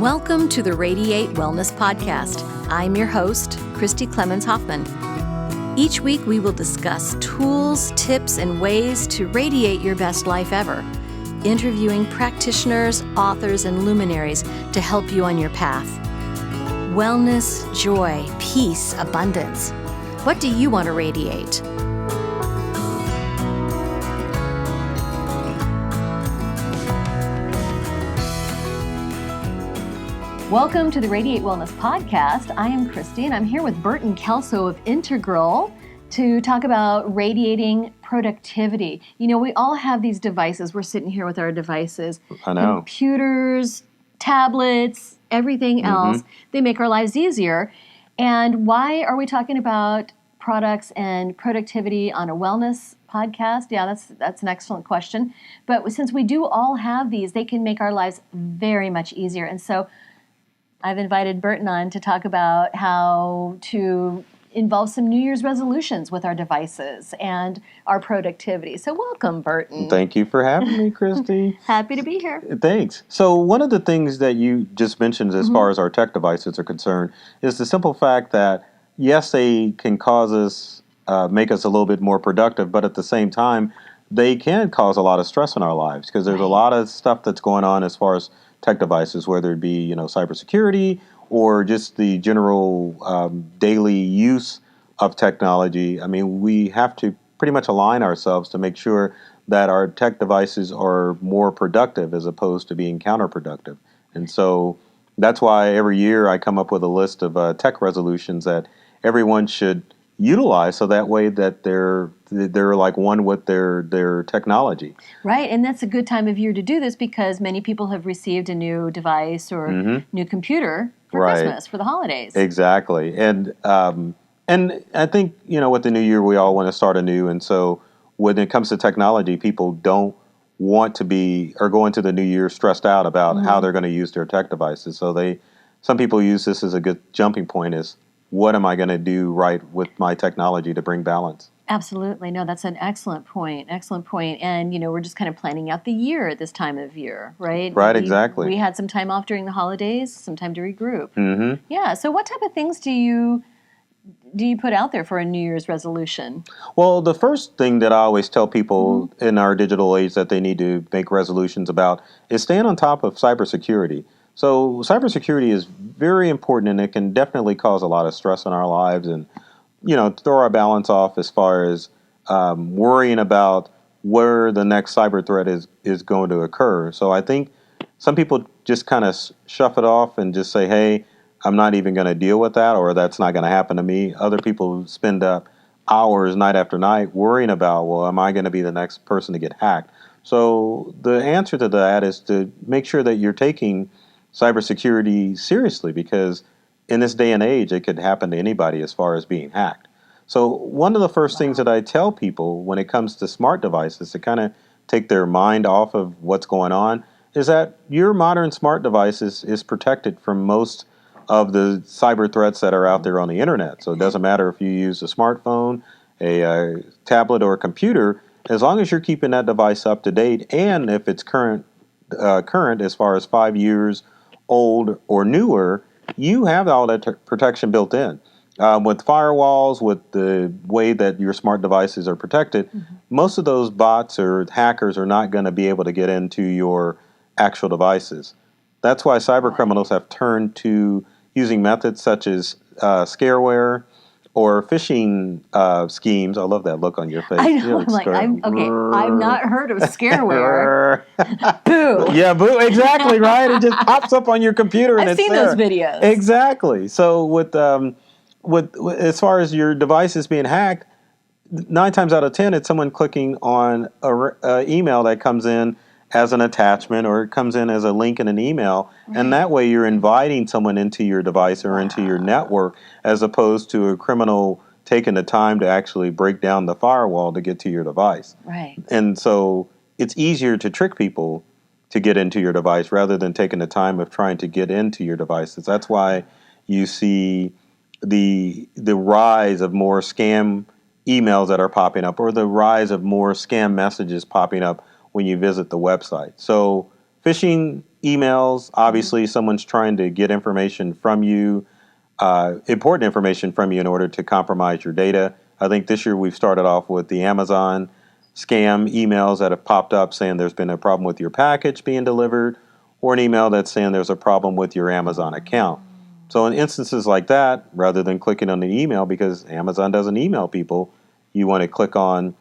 Welcome to the Radiate Wellness Podcast. I'm your host, Christy Clemens Hoffman. Each week we will discuss tools, tips, and ways to radiate your best life ever, interviewing practitioners, authors, and luminaries to help you on your path. Wellness, joy, peace, abundance. What do you want to radiate? Welcome to the Radiate Wellness Podcast. I am Christy, and I'm here with Burton Kelso of Integral to talk about radiating productivity. You know, we all have these devices. We're sitting here with our devices. I know. Computers, tablets, everything else. They make our lives easier. And why are we talking about products and productivity on a wellness podcast? Yeah, that's an excellent question. But since we do all have these, they can make our lives very much easier. And so I've invited Burton on to talk about how to involve some New Year's resolutions with our devices and our productivity. So welcome, Burton. Thank you for having me, Christy. Happy to be here. Thanks. So one of the things that you just mentioned as far as our tech devices are concerned is the simple fact that, yes, they can cause us, make us a little bit more productive, but at the same time, they can cause a lot of stress in our lives because there's a lot of stuff that's going on as far as tech devices, whether it be, cybersecurity or just the general daily use of technology. I mean, we have to pretty much align ourselves to make sure that our tech devices are more productive as opposed to being counterproductive. And so that's why every year I come up with a list of tech resolutions that everyone should utilize, so that way that they're like one with their technology. Right, and that's a good time of year to do this because many people have received a new device or new computer for Christmas, for the holidays. Exactly, and I think with the new year we all want to start anew, and so when it comes to technology, people don't want to be or go into the new year stressed out about how they're going to use their tech devices. So some people use this as a good jumping point is, what am I going to do right with my technology to bring balance? Absolutely. No, that's an excellent point. Excellent point. And, we're just kind of planning out the year at this time of year, right? Right, exactly. We had some time off during the holidays, some time to regroup. Yeah. So what type of things do you put out there for a New Year's resolution? Well, the first thing that I always tell people in our digital age that they need to make resolutions about is staying on top of cybersecurity. So cybersecurity is very important, and it can definitely cause a lot of stress in our lives and, throw our balance off as far as worrying about where the next cyber threat is going to occur. So I think some people just kind of shove it off and just say, hey, I'm not even going to deal with that, or that's not going to happen to me. Other people spend up hours night after night worrying about, well, am I going to be the next person to get hacked? So the answer to that is to make sure that you're taking cybersecurity seriously, because in this day and age, it could happen to anybody as far as being hacked. So one of the first things that I tell people when it comes to smart devices to kind of take their mind off of what's going on is that your modern smart device is protected from most of the cyber threats that are out there on the internet. So it doesn't matter if you use a smartphone, a tablet, or a computer, as long as you're keeping that device up to date, and if it's current as far as 5 years old or newer, you have all that protection built in. With firewalls, with the way that your smart devices are protected, most of those bots or hackers are not going to be able to get into your actual devices. That's why cyber criminals have turned to using methods such as scareware or phishing schemes. I love that look on your face. I know. I've not heard of scareware. Boo. Yeah, boo. Exactly, right? It just pops up on your computer and I've it's there. seen those videos. Exactly. So with as far as your devices being hacked, 9 times out of 10, it's someone clicking on a email that comes in as an attachment, or it comes in as a link in an email, and that way you're inviting someone into your device or into your network, as opposed to a criminal taking the time to actually break down the firewall to get to your device. Right. And so it's easier to trick people to get into your device rather than taking the time of trying to get into your devices. That's why you see the rise of more scam emails that are popping up, or the rise of more scam messages popping up when you visit the website. So phishing emails. Obviously, someone's trying to get information from you, important information from you in order to compromise your data. I think this year we've started off with the Amazon scam emails that have popped up saying there's been a problem with your package being delivered, or an email that's saying there's a problem with your Amazon account. So in instances like that, rather than clicking on the email, because Amazon doesn't email people, you want to click on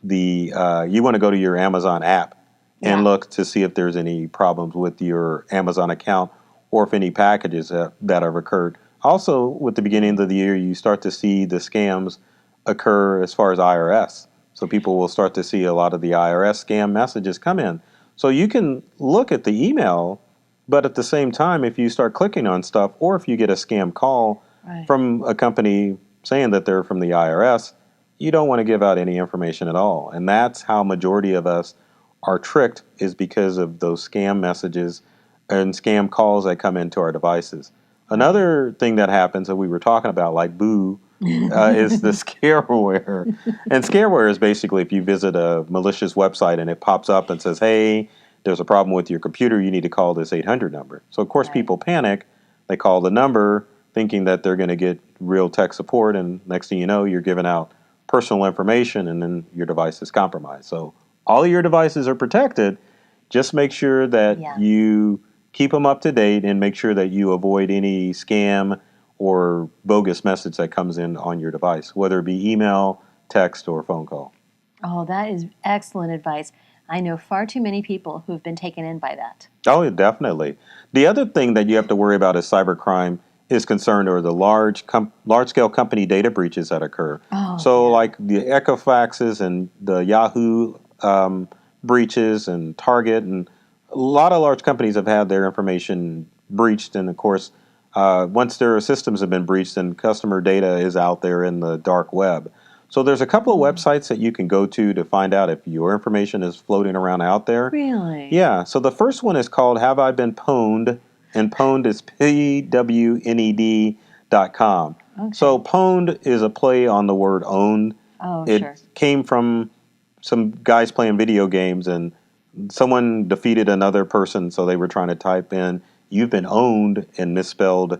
you want to go to your Amazon app and look to see if there's any problems with your Amazon account or if any packages that have occurred. Also, with the beginning of the year, you start to see the scams occur as far as IRS. So people will start to see a lot of the IRS scam messages come in. So you can look at the email, but at the same time, if you start clicking on stuff, or if you get a scam call from a company saying that they're from the IRS, you don't want to give out any information at all. And that's how majority of us are tricked, is because of those scam messages and scam calls that come into our devices. Another thing that happens that we were talking about, like Boo, is the scareware. And scareware is basically if you visit a malicious website and it pops up and says, hey, there's a problem with your computer, you need to call this 800 number. So, of course, people panic. They call the number thinking that they're going to get real tech support. And next thing you know, you're giving out personal information, and then your device is compromised. So all your devices are protected. Just make sure that you keep them up to date and make sure that you avoid any scam or bogus message that comes in on your device, whether it be email, text, or phone call. Oh, that is excellent advice. I know far too many people who've been taken in by that. Oh, definitely. The other thing that you have to worry about as cybercrime is concerned are the large-scale company data breaches that occur. Like the Equifaxes and the Yahoo breaches and Target, and a lot of large companies have had their information breached. And of course, once their systems have been breached, then customer data is out there in the dark web. So there's a couple of websites that you can go to find out if your information is floating around out there. Really? Yeah. So the first one is called Have I Been Pwned? And pwned is PWNED.com. Okay. So pwned is a play on the word owned. It came from some guys playing video games, and someone defeated another person, so they were trying to type in, you've been owned, and misspelled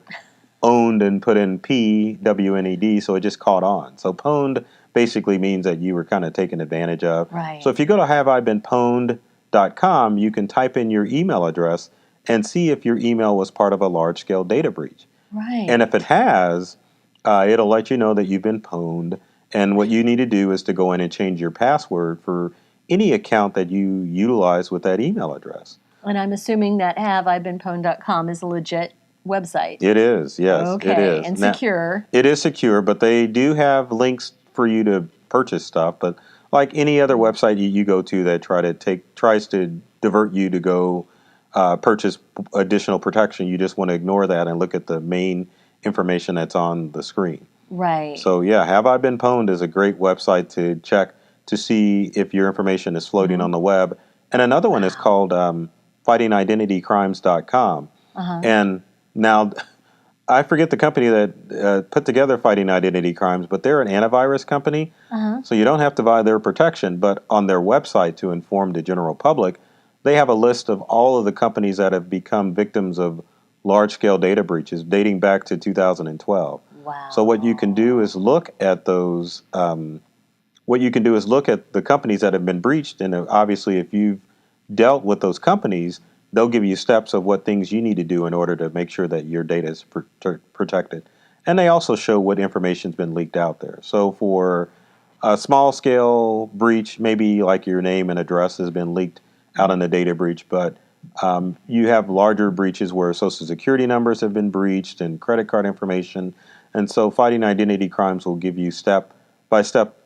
owned and put in PWNED, so it just caught on. So pwned basically means that you were kind of taken advantage of. Right. So if you go to haveibeenpwned.com, you can type in your email address and see if your email was part of a large-scale data breach. Right. And if it has, it'll let you know that you've been pwned. And what you need to do is to go in and change your password for any account that you utilize with that email address. And I'm assuming that haveibeenpwned.com is a legit website. It is, yes. Okay, it is. And secure. It is secure, but they do have links for you to purchase stuff. But like any other website you go to that tries to divert you to go purchase additional protection, you just want to ignore that and look at the main information that's on the screen. Right. So yeah, Have I Been Pwned is a great website to check to see if your information is floating on the web. And another one is called fightingidentitycrimes.com. And now, I forget the company that put together Fighting Identity Crimes, but they're an antivirus company, so you don't have to buy their protection. But on their website, to inform the general public, they have a list of all of the companies that have become victims of large-scale data breaches dating back to 2012. Wow. So what you can do is look at those. What you can do is look at the companies that have been breached, and obviously, if you've dealt with those companies, they'll give you steps of what things you need to do in order to make sure that your data is protected. And they also show what information's been leaked out there. So for a small-scale breach, maybe like your name and address has been leaked out in a data breach, but you have larger breaches where Social Security numbers have been breached and credit card information. And so Fighting Identity Crimes will give you step-by-step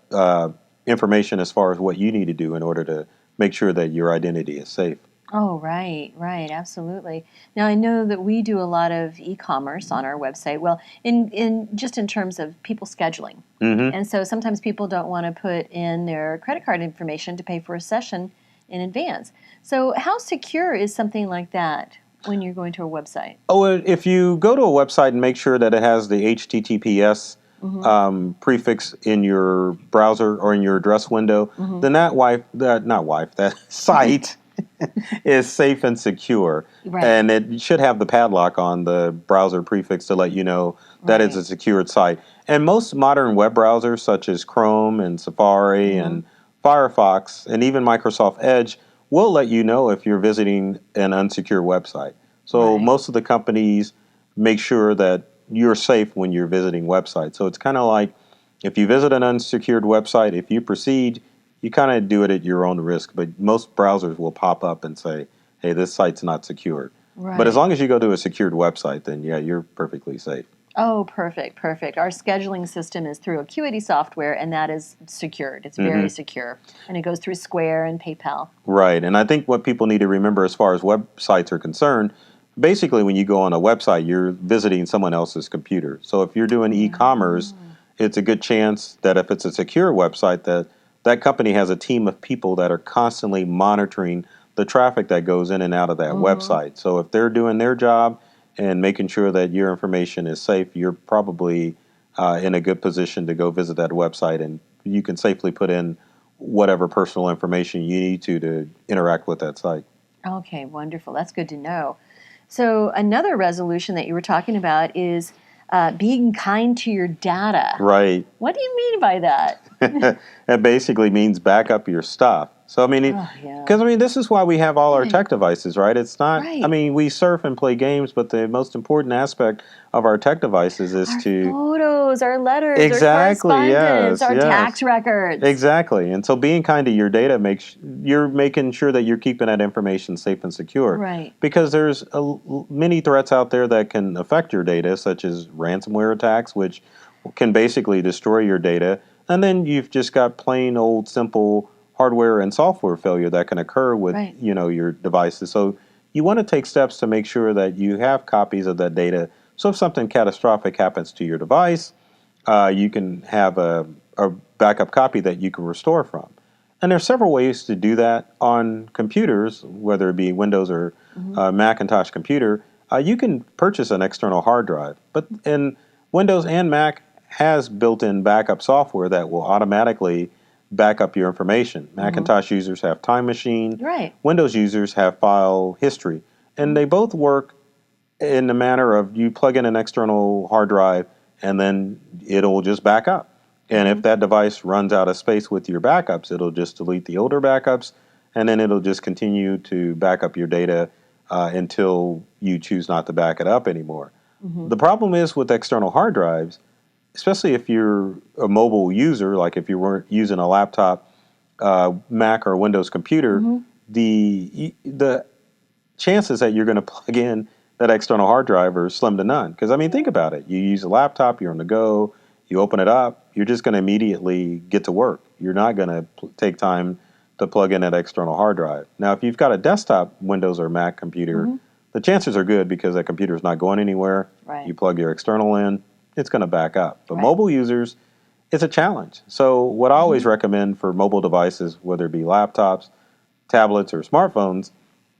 information as far as what you need to do in order to make sure that your identity is safe. Oh, right, absolutely. Now, I know that we do a lot of e-commerce on our website. Well, in terms of people scheduling. And so sometimes people don't want to put in their credit card information to pay for a session in advance. So how secure is something like that when you're going to a website? Oh, if you go to a website and make sure that it has the HTTPS prefix in your browser or in your address window, then that site is safe and secure. Right. And it should have the padlock on the browser prefix to let you know that it's a secured site. And most modern web browsers, such as Chrome and Safari and Firefox and even Microsoft Edge, will let you know if you're visiting an unsecured website. So most of the companies make sure that you're safe when you're visiting websites. So it's kind of like if you visit an unsecured website, if you proceed, you kind of do it at your own risk. But most browsers will pop up and say, hey, this site's not secured. But as long as you go to a secured website, then yeah, you're perfectly safe. Oh, perfect, perfect. Our scheduling system is through Acuity software, and that is secured. It's very secure. And it goes through Square and PayPal. Right. And I think what people need to remember as far as websites are concerned, basically when you go on a website, you're visiting someone else's computer. So if you're doing e-commerce, it's a good chance that if it's a secure website, that company has a team of people that are constantly monitoring the traffic that goes in and out of that website. So if they're doing their job and making sure that your information is safe, you're probably in a good position to go visit that website, and you can safely put in whatever personal information you need to interact with that site. Okay, wonderful. That's good to know. So another resolution that you were talking about is being kind to your data. Right. What do you mean by that? That basically means back up your stuff. So, I mean, because, this is why we have all our tech devices, right? It's not, we surf and play games, but the most important aspect of our tech devices is our photos, our letters, our correspondence, our tax records. Exactly. And so being kind to your data you're making sure that you're keeping that information safe and secure. Right. Because there's many threats out there that can affect your data, such as ransomware attacks, which can basically destroy your data. And then you've just got plain old simple hardware and software failure that can occur with your devices. So you want to take steps to make sure that you have copies of that data. So if something catastrophic happens to your device, you can have a backup copy that you can restore from. And there's several ways to do that on computers, whether it be Windows or Macintosh computer. You can purchase an external hard drive, but in Windows and Mac has built-in backup software that will automatically back up your information. Macintosh users have Time Machine. Right. Windows users have File History. And they both work in the manner of you plug in an external hard drive and then it'll just back up. And if that device runs out of space with your backups, it'll just delete the older backups and then it'll just continue to back up your data until you choose not to back it up anymore. The problem is with external hard drives, especially if you're a mobile user, like if you weren't using a laptop, Mac or Windows computer, the chances that you're going to plug in that external hard drive are slim to none. Because, think about it. You use a laptop, you're on the go, you open it up, you're just going to immediately get to work. You're not going to take time to plug in that external hard drive. Now, if you've got a desktop Windows or Mac computer, the chances are good because that computer is not going anywhere. Right. You plug your external in, it's going to back up. But mobile users, it's a challenge. So what I always recommend for mobile devices, whether it be laptops, tablets, or smartphones,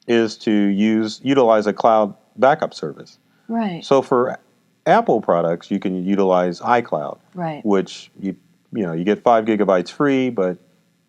is to utilize a cloud backup service. Right. So for Apple products, you can utilize iCloud, which you get 5 gigabytes free, but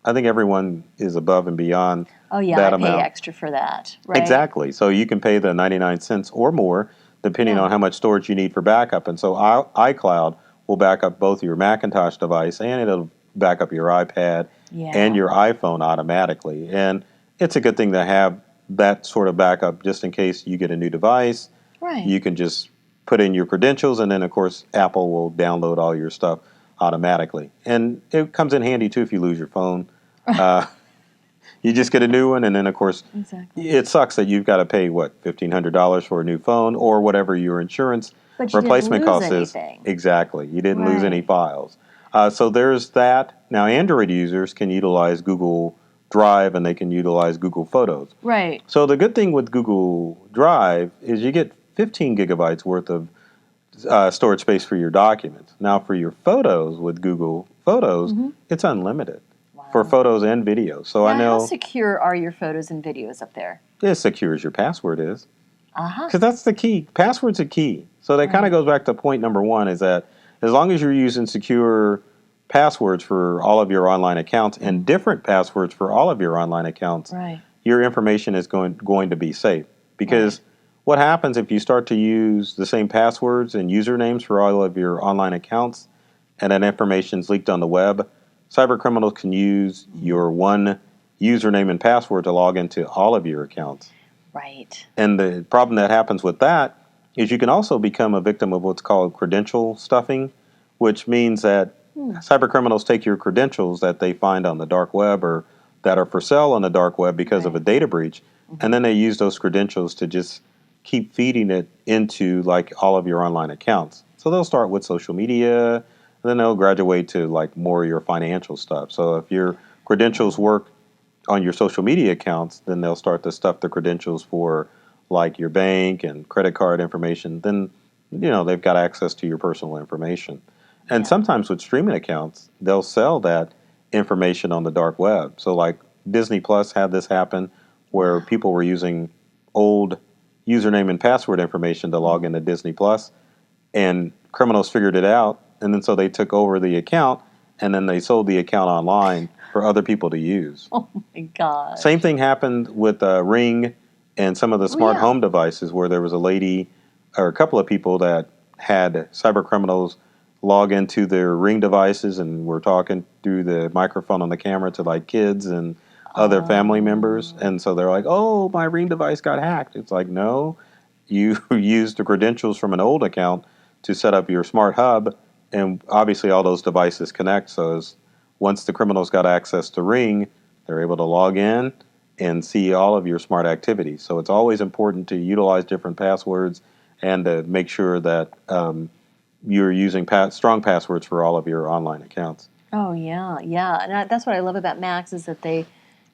I think everyone is above and beyond that amount. I pay extra for that. Right? Exactly. So you can pay the 99 cents or more, depending on how much storage you need for backup. And so iCloud will back up both your Macintosh device and it'll back up your iPad and your iPhone automatically. And it's a good thing to have that sort of backup just in case you get a new device. Right. You can just put in your credentials and then, of course, Apple will download all your stuff automatically. And it comes in handy, too, if you lose your phone. You just get a new one, and then, of course, it sucks that you've got to pay, $1,500 for a new phone or whatever your insurance replacement cost is. Exactly. You didn't lose any files. So there's that. Now, Android users can utilize Google Drive, and they can utilize Google Photos. Right. So the good thing with Google Drive is you get 15 gigabytes worth of storage space for your documents. Now, for your photos with Google Photos, it's unlimited. For photos and videos. So now, I know. How secure are your photos and videos up there? As secure as your password is. Because that's the key. Password's a key. So that kind of goes back to point number one, is that as long as you're using secure passwords for all of your online accounts and different passwords for all of your online accounts, your information is going to be safe. Because what happens if you start to use the same passwords and usernames for all of your online accounts, and that information is leaked on the web? Cyber criminals can use your one username and password to log into all of your accounts. Right. And the problem that happens with that is you can also become a victim of what's called credential stuffing, which means that cyber criminals take your credentials that they find on the dark web or that are for sale on the dark web because of a data breach, and then they use those credentials to just keep feeding it into like all of your online accounts. So they'll start with social media, and then they'll graduate to like more of your financial stuff. So if your credentials work on your social media accounts, then they'll start to stuff the credentials for like your bank and credit card information. Then, they've got access to your personal information. And sometimes with streaming accounts, they'll sell that information on the dark web. So like Disney Plus had this happen where people were using old username and password information to log into Disney Plus, and criminals figured it out. And then so they took over the account, and then they sold the account online for other people to use. Oh my God. Same thing happened with Ring and some of the smart home devices, where there was a lady or a couple of people that had cyber criminals log into their Ring devices and were talking through the microphone on the camera to like kids and other family members. And so they're like, oh, my Ring device got hacked. It's like, no, you used the credentials from an old account to set up your smart hub. And obviously all those devices connect. So once the criminals got access to Ring, they're able to log in and see all of your smart activities. So it's always important to utilize different passwords and to make sure that you're using strong passwords for all of your online accounts. Oh, yeah. And that's what I love about Max is that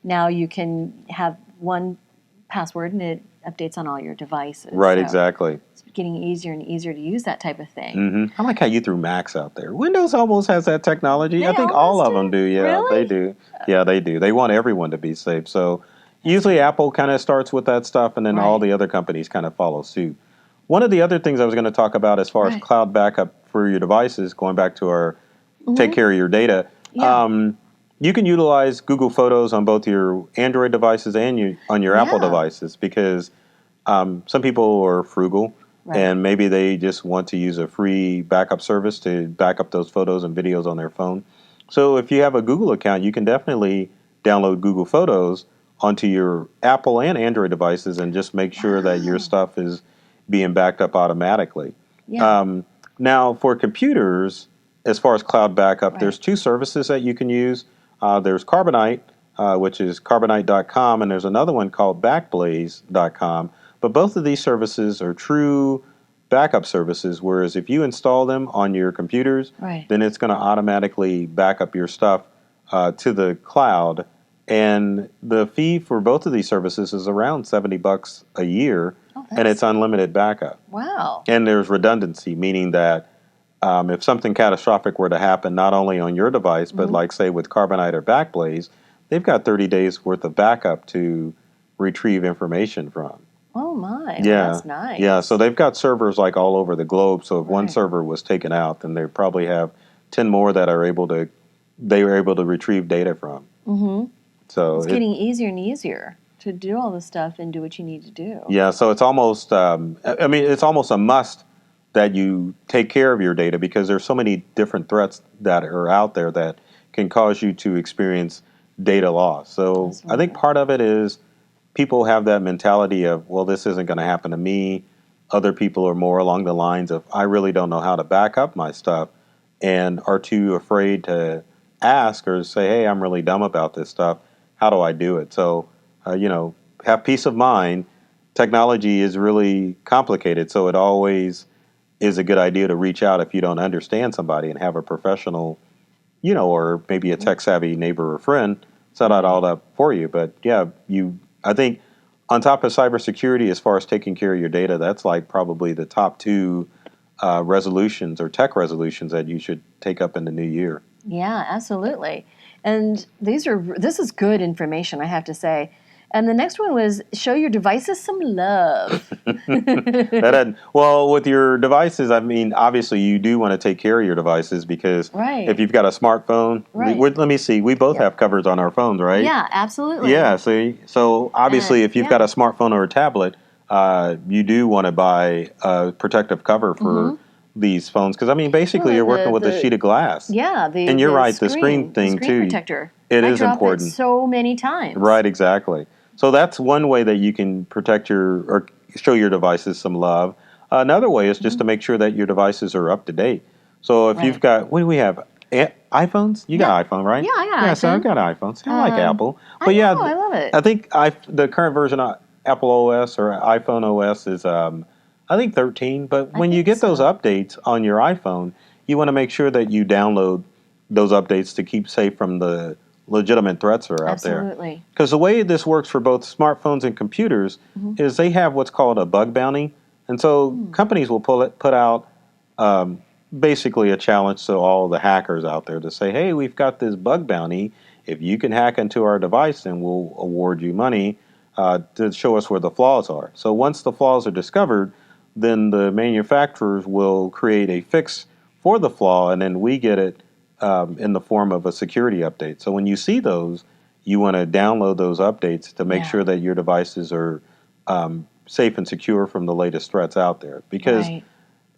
now you can have one password and it updates on all your devices. Right, so exactly. It's getting easier and easier to use that type of thing. Mm-hmm. I like how you threw Max out there. Windows almost has that technology. I think all of them do. Yeah, really? they do. Yeah, they do. They want everyone to be safe. So usually Apple kind of starts with that stuff, and then all the other companies kind of follow suit. One of the other things I was going to talk about as far as cloud backup for your devices, going back to our take care of your data, you can utilize Google Photos on both your Android devices and on your Apple devices, because some people are frugal and maybe they just want to use a free backup service to back up those photos and videos on their phone. So if you have a Google account, you can definitely download Google Photos onto your Apple and Android devices and just make sure that your stuff is being backed up automatically. Now, for computers, as far as cloud backup, there's two services that you can use. There's Carbonite, which is carbonite.com, and there's another one called backblaze.com. But both of these services are true backup services, whereas if you install them on your computers, then it's going to automatically back up your stuff to the cloud. And the fee for both of these services is around $70 a year, and it's unlimited backup. Wow. And there's redundancy, meaning that if something catastrophic were to happen, not only on your device, but like, say, with Carbonite or Backblaze, they've got 30 days worth of backup to retrieve information from. Oh, my. Yeah. Well, that's nice. Yeah, so they've got servers like all over the globe. So if one server was taken out, then they probably have 10 more that they were able to retrieve data from. Mm-hmm. So it's getting easier and easier to do all this stuff and do what you need to do. Yeah, so it's almost, it's almost a must that you take care of your data, because there's so many different threats that are out there that can cause you to experience data loss. So I think part of it is people have that mentality of, well, this isn't going to happen to me. Other people are more along the lines of, I really don't know how to back up my stuff, and are too afraid to ask or say, hey, I'm really dumb about this stuff. How do I do it? So, have peace of mind. Technology is really complicated, so it always is a good idea to reach out if you don't understand somebody and have a professional, or maybe a tech-savvy neighbor or friend set that all up for you. But yeah, I think on top of cybersecurity, as far as taking care of your data, that's like probably the top two resolutions or tech resolutions that you should take up in the new year. Yeah, absolutely. And this is good information, I have to say. And the next one was show your devices some love. Well, with your devices, I mean, obviously you do want to take care of your devices because if you've got a smartphone, let me see, we both have covers on our phones, right? Yeah, absolutely. Yeah, see, so obviously if you've got a smartphone or a tablet, you do want to buy a protective cover for these phones because, I mean, basically you're working with a sheet of glass. Yeah, and you're right, the screen thing the screen too. Protector. It is important. So many times. Right, exactly. So that's one way that you can protect or show your devices some love. Another way is just to make sure that your devices are up to date. So if you've got, what do we have? iPhones? You got iPhone, right? Yeah, I got iPhone. So I've got iPhones. I like Apple. But I love it. I think the current version of Apple OS or iPhone OS is, I think 13. But when you get those updates on your iPhone, you want to make sure that you download those updates to keep safe from the legitimate threats that are out there. Absolutely. Because the way this works for both smartphones and computers is they have what's called a bug bounty. And so companies will put out basically a challenge to all the hackers out there to say, hey, we've got this bug bounty. If you can hack into our device, then we'll award you money to show us where the flaws are. So once the flaws are discovered, then the manufacturers will create a fix for the flaw, and then we get it in the form of a security update. So when you see those, you want to download those updates to make sure that your devices are safe and secure from the latest threats out there. Because,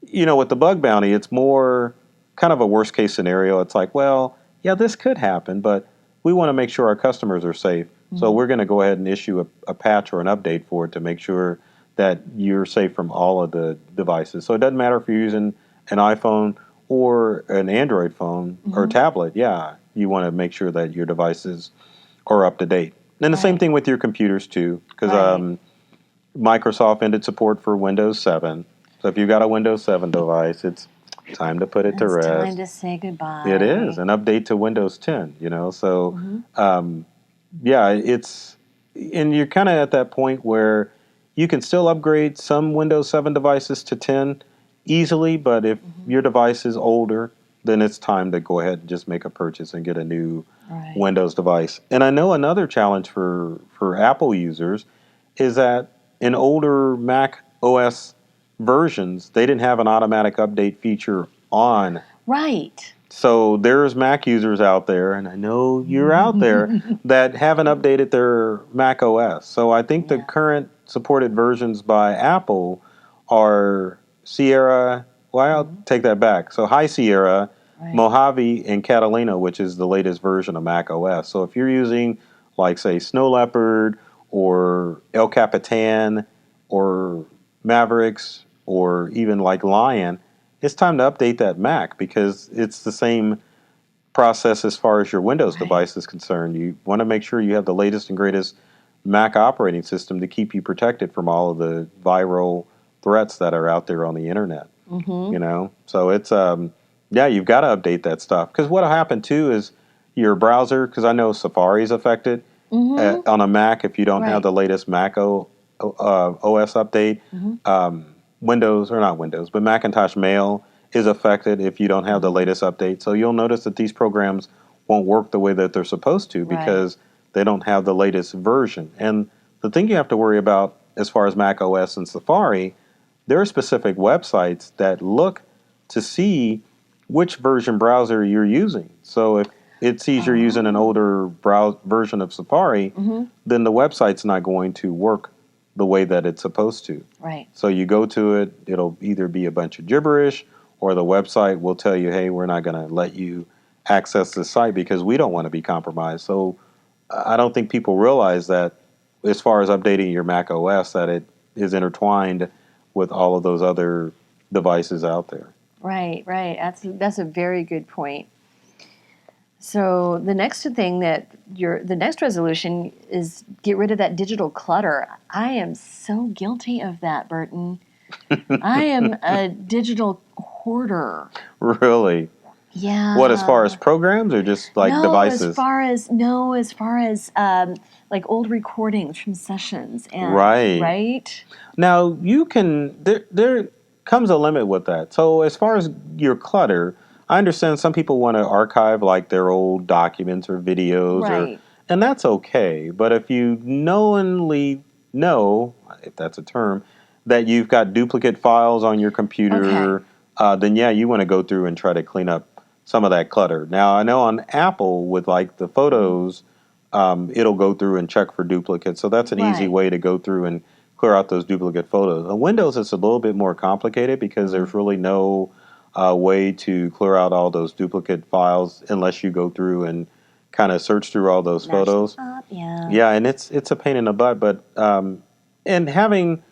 you know, with the bug bounty, it's more kind of a worst case scenario. It's like, well, yeah, this could happen, but we want to make sure our customers are safe. So we're going to go ahead and issue a patch or an update for it to make sure that you're safe from all of the devices. So it doesn't matter if you're using an iPhone or an Android phone or tablet. Yeah, you want to make sure that your devices are up to date. And the same thing with your computers too, because Microsoft ended support for Windows 7. So if you've got a Windows 7 device, it's time to put it to rest. It's time to say goodbye. It is, an update to Windows 10, you know. So, yeah, and you're kind of at that point where you can still upgrade some Windows 7 devices to 10 easily, but if your device is older, then it's time to go ahead and just make a purchase and get a new Windows device. And I know another challenge for Apple users is that in older Mac OS versions, they didn't have an automatic update feature on. Right. So there's Mac users out there, and I know you're out there, that haven't updated their Mac OS. So I think the current supported versions by Apple are Sierra, well, I'll take that back. So High Sierra, Mojave, and Catalina, which is the latest version of Mac OS. So if you're using, like, say, Snow Leopard or El Capitan or Mavericks or even like Lion, it's time to update that Mac because it's the same process as far as your Windows device is concerned. You want to make sure you have the latest and greatest Mac operating system to keep you protected from all of the viral threats that are out there on the internet. You know, so it's you've got to update that stuff because what'll happen too is your browser, because I know Safari is affected on a Mac if you don't have the latest Mac OS update. Windows, or not Windows, but Macintosh Mail is affected if you don't have the latest update. So you'll notice that these programs won't work the way that they're supposed to because they don't have the latest version. And the thing you have to worry about as far as Mac OS and Safari, there are specific websites that look to see which version browser you're using. So if it sees you're using an older version of Safari, then the website's not going to work the way that it's supposed to. So you go to it, it'll either be a bunch of gibberish or the website will tell you, hey, we're not going to let you access this site because we don't want to be compromised. So I don't think people realize that as far as updating your Mac OS, that it is intertwined with all of those other devices out there. Right. That's a very good point. So the next thing the next resolution is get rid of that digital clutter. I am so guilty of that, Burton. I am a digital hoarder. Really? Yeah. What, as far as programs or just like devices? As far as like old recordings from sessions. And, right. Now you can. There comes a limit with that. So as far as your clutter, I understand some people want to archive like their old documents or videos And that's okay. But if you knowingly know, if that's a term, that you've got duplicate files on your Okay. computer, then yeah, you want to go through and try to clean up some of that clutter. Now, I know on Apple with like the photos, it'll go through and check for duplicates. So that's an easy Right. way to go through and clear out those duplicate photos. On Windows, it's a little bit more complicated because there's really no way to clear out all those duplicate files unless you go through and kind of search through all those Match them photos. up. Yeah. Yeah, and it's a pain in the butt, but and having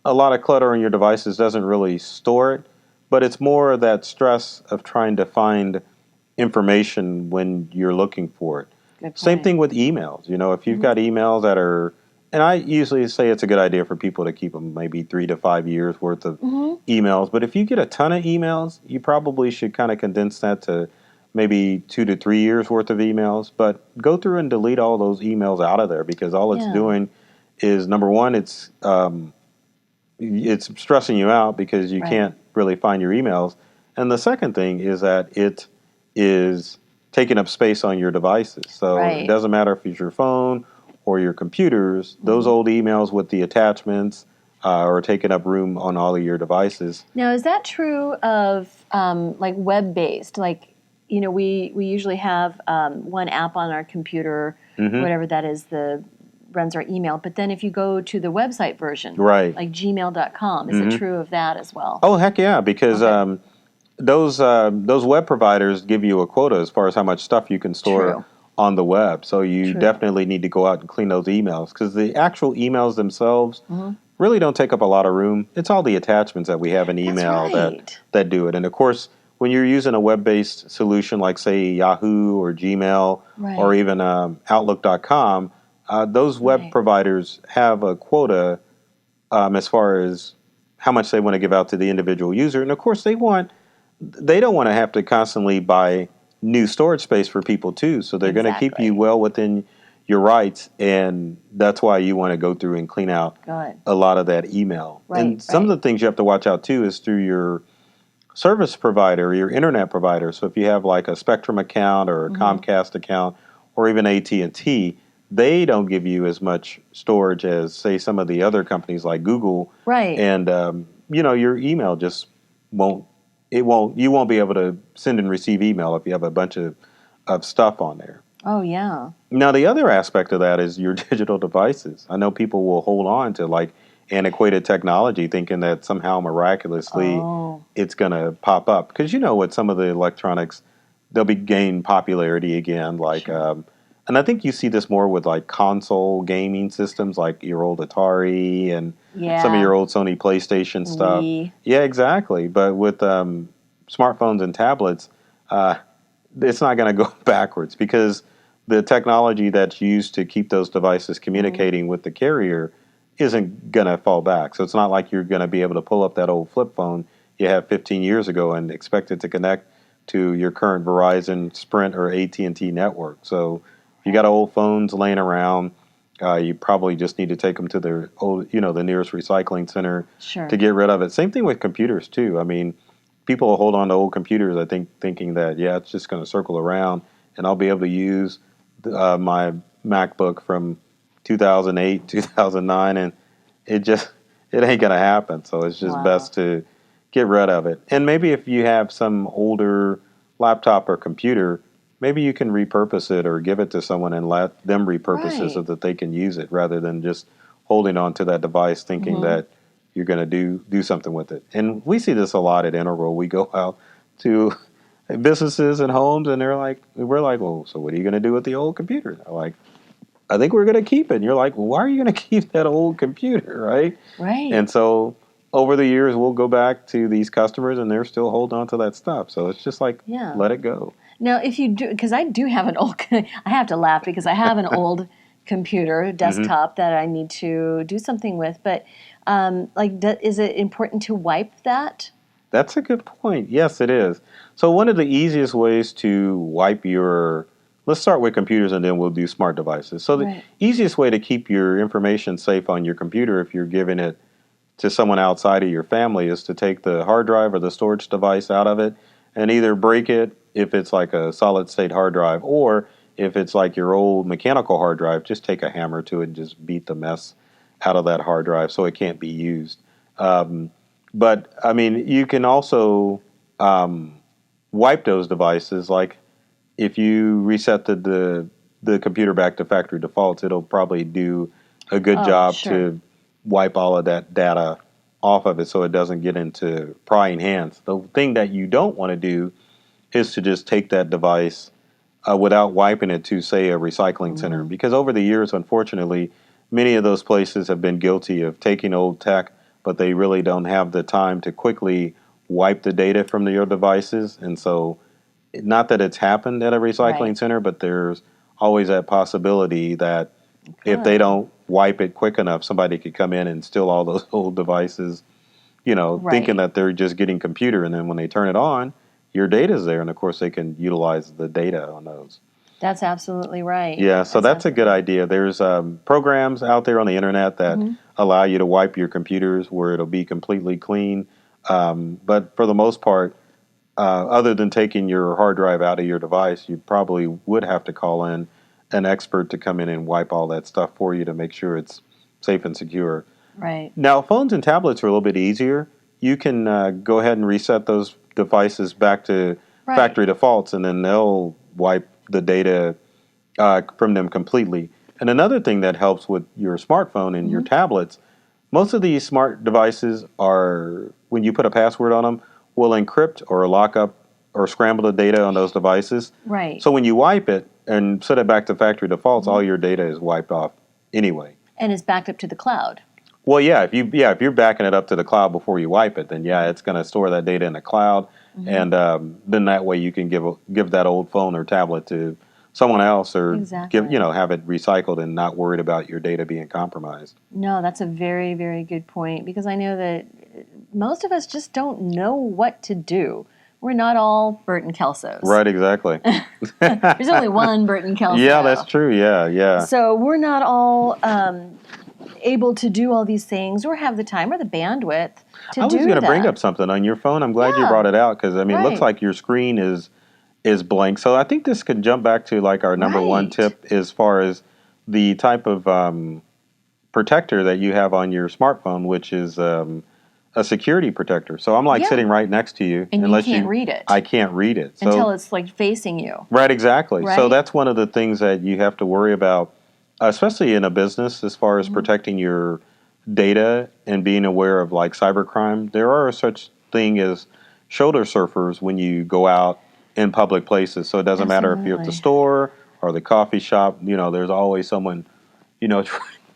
a lot of clutter on your devices doesn't really store it, but it's more that stress of trying to find information when you're looking for it. Good Same point. thing with emails. You know, if you've got emails that are, and I usually say it's a good idea for people to keep them maybe 3 to 5 years worth of emails. But if you get a ton of emails, you probably should kind of condense that to maybe 2 to 3 years worth of emails. But go through and delete all those emails out of there because all it's Yeah. doing is number one, it's stressing you out because you Right. can't really find your emails. And the second thing is that it is taking up space on your devices. So it Right. doesn't matter if it's your phone or your computers, those old emails with the attachments are taking up room on all of your devices. Now, is that true of like web-based? Like, you know, we usually have one app on our computer, whatever that is, runs our email. But then if you go to the website version, Right. like gmail.com, is it true of that as well? Oh, heck yeah, because Okay. those web providers give you a quota as far as how much stuff you can store True. on the web. So you True. definitely need to go out and clean those emails because the actual emails themselves really don't take up a lot of room. It's all the attachments that we have in email right. that do it. And of course, when you're using a web-based solution like say Yahoo or Gmail Right. or even Outlook.com, those web Right. providers have a quota as far as how much they want to give out to the individual user. And of course, they don't want to have to constantly buy new storage space for people too. So they're going to keep you Exactly. well within your rights, and that's why you want to go through and clean out Good. a lot of that email. Right, And some of right. the things you have to watch out too is through your service provider, your internet provider. So if you have like a Spectrum account or a Comcast account or even AT&T, they don't give you as much storage as say some of the other companies like Google. Right. And your email just won't you won't be able to send and receive email if you have a bunch of stuff on there. Oh, yeah. Now the other aspect of that is your digital devices. I know people will hold on to like antiquated technology thinking that somehow miraculously Oh. it's going to pop up because with some of the electronics they'll be gain popularity again like Sure. and I think you see this more with like console gaming systems like your old Atari and some of Yeah. your old Sony PlayStation stuff. Wii. Yeah, exactly. But with smartphones and tablets, it's not going to go backwards because the technology that's used to keep those devices communicating with the carrier isn't going to fall back. So it's not like you're going to be able to pull up that old flip phone you had 15 years ago and expect it to connect to your current Verizon, Sprint, or AT&T network. So if you got old phones laying around, you probably just need to take them to the the nearest recycling center Sure. to get rid of it. Same thing with computers too. I mean, people hold on to old computers, I think, thinking that it's just going to circle around and I'll be able to use my MacBook from 2008, 2009, and it ain't going to happen. So it's just Wow. best to get rid of it. And maybe if you have some older laptop or computer, maybe you can repurpose it or give it to someone and let them repurpose it so Right. that they can use it rather than just holding on to that device thinking that you're going to do something with it. And we see this a lot at Integral. We go out to businesses and homes and we're like, well, so what are you going to do with the old computer? They're like, I think we're going to keep it. And you're like, well, why are you going to keep that old computer, right? Right. And so over the years, we'll go back to these customers and they're still holding on to that stuff. So it's just like, Yeah. let it go. Now, if you do, because I do have an old, I have to laugh because I have an old computer, desktop that I need to do something with. But is it important to wipe that? That's a good point. Yes, it is. So one of the easiest ways to wipe let's start with computers and then we'll do smart devices. So the Right. easiest way to keep your information safe on your computer if you're giving it to someone outside of your family is to take the hard drive or the storage device out of it and either break it if it's like a solid state hard drive, or if it's like your old mechanical hard drive, just take a hammer to it and just beat the mess out of that hard drive so it can't be used. But I mean, you can also wipe those devices. Like if you reset the computer back to factory defaults, it'll probably do a good job to wipe all of that data off of it so it doesn't get into prying hands. The thing that you don't want to do is to just take that device without wiping it to, say, a recycling center. Because over the years, unfortunately, many of those places have been guilty of taking old tech, but they really don't have the time to quickly wipe the data from your devices. And so, not that it's happened at a recycling center, but there's always that possibility that if they don't wipe it quick enough, somebody could come in and steal all those old devices, thinking that they're just getting computer. And then when they turn it on, your data's there, and of course they can utilize the data on those. That's absolutely right. Yeah, so that's a good idea. There's programs out there on the internet that allow you to wipe your computers where it'll be completely clean. But for the most part, other than taking your hard drive out of your device, you probably would have to call in an expert to come in and wipe all that stuff for you to make sure it's safe and secure. Right. Now, phones and tablets are a little bit easier. You can go ahead and reset those devices back to factory defaults, and then they'll wipe the data from them completely. And another thing that helps with your smartphone and your tablets, most of these smart devices are, when you put a password on them, will encrypt or lock up or scramble the data on those devices. Right. So when you wipe it and set it back to factory defaults, all your data is wiped off anyway. And is backed up to the cloud. Well, if you're backing it up to the cloud before you wipe it, then it's going to store that data in the cloud, and then that way you can give that old phone or tablet to someone else, or have it recycled and not worried about your data being compromised. No, that's a very, very good point, because I know that most of us just don't know what to do. We're not all Burton Kelsos. Right, exactly. There's only one Burton Kelso. Yeah, that's true. Yeah. So we're not all able to do all these things or have the time or the bandwidth to do that. I was going to bring up something on your phone. I'm glad you brought it out, because, it looks like your screen is blank. So I think this could jump back to like our number one tip as far as the type of protector that you have on your smartphone, which is a security protector. So I'm sitting right next to you. And you can't read it. I can't read it. Until it's like facing you. Right, exactly. Right? So that's one of the things that you have to worry about, especially in a business, as far as protecting your data and being aware of like cybercrime. There are such thing as shoulder surfers when you go out in public places. So it doesn't matter if you're at the store or the coffee shop, there's always someone, trying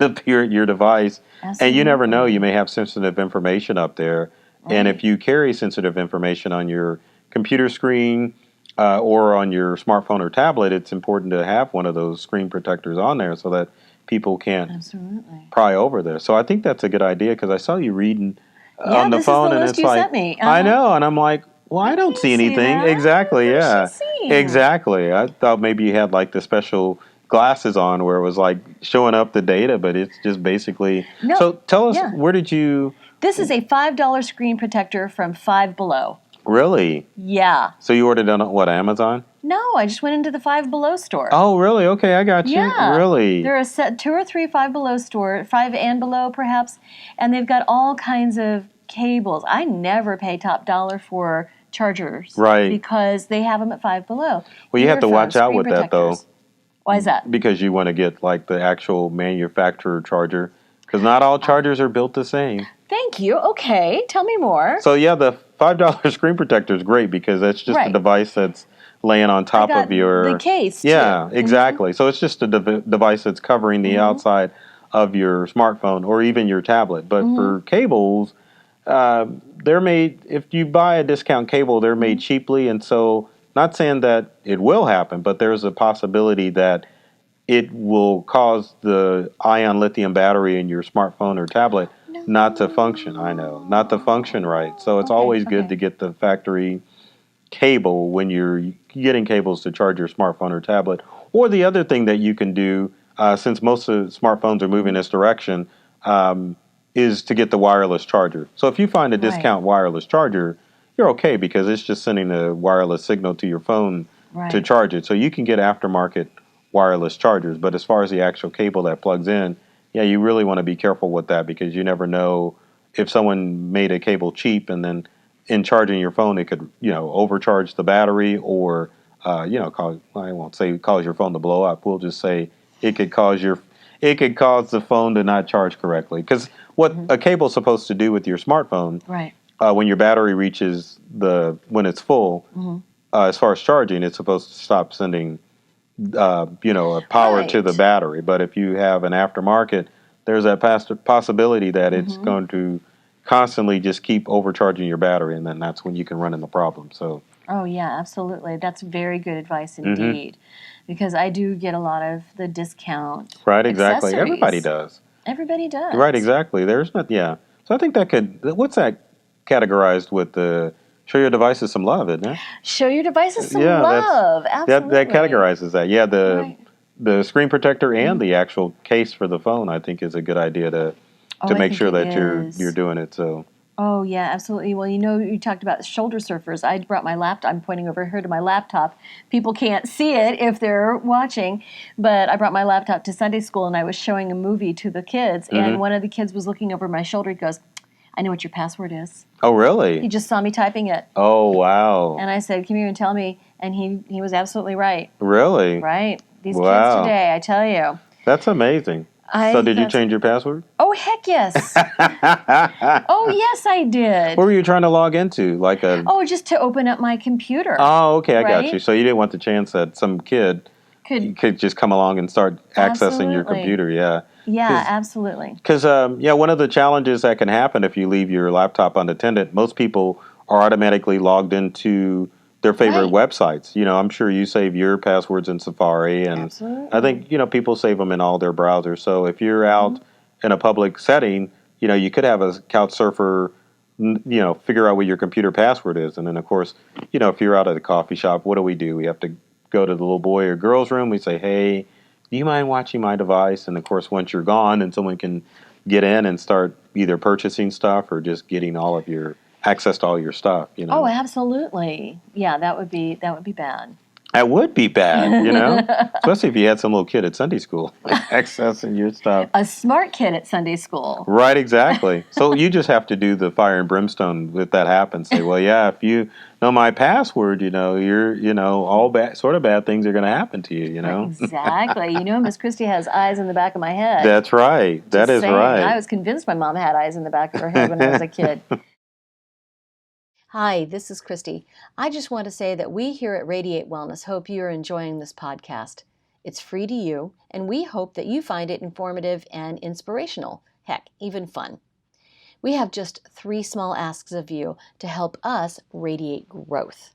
to peer at your device. And you never know, you may have sensitive information up there. Right. And if you carry sensitive information on your computer screen or on your smartphone or tablet, it's important to have one of those screen protectors on there so that people can't pry over there. So I think that's a good idea, because I saw you reading on the phone, and it's like, sent me. I know, and I'm like, well, I don't see anything. Exactly, yeah. Exactly. I thought maybe you had like the special glasses on where it was like showing up the data, but it's just basically. No, so tell us, where did you? This is a $5 screen protector from Five Below. Really? Yeah. So you ordered on what, Amazon? No, I just went into the Five Below store. Oh, really? Okay, I got you. Yeah. Really? There are 2 or 3 Five Below store, 5 and below perhaps, and they've got all kinds of cables. I never pay top dollar for chargers, right? Because they have them at Five Below. Well, you have to watch out with that, though. Why is that? Because you want to get like the actual manufacturer charger, because not all chargers are built the same. Thank you. Okay, tell me more. So the $5 screen protector is great, because that's just a device that's laying on top of your the case. Yeah, too. Exactly. So it's just a device that's covering the outside of your smartphone or even your tablet. But for cables, they're made. If you buy a discount cable, they're made cheaply, and so. Not saying that it will happen, but there's a possibility that it will cause the ion lithium battery in your smartphone or tablet not to function. I know, not to function right. So it's always good to get the factory cable when you're getting cables to charge your smartphone or tablet. Or the other thing that you can do, since most of smartphones are moving this direction, is to get the wireless charger. So if you find a discount wireless charger, you're okay, because it's just sending a wireless signal to your phone to charge it. So you can get aftermarket wireless chargers. But as far as the actual cable that plugs in, yeah, you really want to be careful with that because you never know if someone made a cable cheap and then in charging your phone, it could, overcharge the battery or, I won't say cause your phone to blow up. We'll just say it could cause the phone to not charge correctly. Because what a cable's supposed to do with your smartphone, right? When your battery reaches when it's full, as far as charging, it's supposed to stop sending, power to the battery. But if you have an aftermarket, there's that possibility that it's going to constantly just keep overcharging your battery, and then that's when you can run into problems. So. Oh yeah, absolutely. That's very good advice indeed, because I do get a lot of the discount. Right, exactly. Everybody does. Everybody does. Right, exactly. There's not, yeah. So I think what's that categorized with the show your devices some love, isn't it? Show your devices some love. Absolutely. That categorizes that. Yeah, the screen protector and the actual case for the phone, I think, is a good idea to make sure that you're doing it. So. Oh yeah, absolutely. Well, you talked about shoulder surfers. I brought my laptop. I'm pointing over here to my laptop. People can't see it if they're watching, but I brought my laptop to Sunday school and I was showing a movie to the kids. And one of the kids was looking over my shoulder. He goes, "I know what your password is." Oh, really? He just saw me typing it. Oh, wow. And I said, "Come here and tell me." And he was absolutely right. Really? Right. These kids today, I tell you. That's amazing. So did you change your password? Oh, heck yes. Oh, yes, I did. What were you trying to log into? Oh, just to open up my computer. Oh, okay, I got you. So you didn't want the chance that some kid could just come along and start accessing your computer, yeah. Yeah, absolutely. Because, one of the challenges that can happen if you leave your laptop unattended, most people are automatically logged into their favorite websites. I'm sure you save your passwords in Safari, and absolutely. I think, people save them in all their browsers. So if you're out in a public setting, you could have a couch surfer, figure out what your computer password is. And then, of course, if you're out at a coffee shop, what do? We have to go to the little boy or girl's room. We say, "Hey, do you mind watching my device?" And, of course, once you're gone and someone can get in and start either purchasing stuff or just getting access to all your stuff, Oh, absolutely. Yeah, that would be bad. That would be bad, especially if you had some little kid at Sunday school accessing your stuff. A smart kid at Sunday school. Right, exactly. So you just have to do the fire and brimstone if that happens. Say, well, yeah, if you know my password, you're, all bad things are going to happen to you, Exactly. Miss Christie has eyes in the back of my head. That's right. That is right. I was convinced my mom had eyes in the back of her head when I was a kid. Hi, this is Christy. I just want to say that we here at Radiate Wellness hope you're enjoying this podcast. It's free to you, and we hope that you find it informative and inspirational. Heck, even fun. We have just 3 small asks of you to help us radiate growth.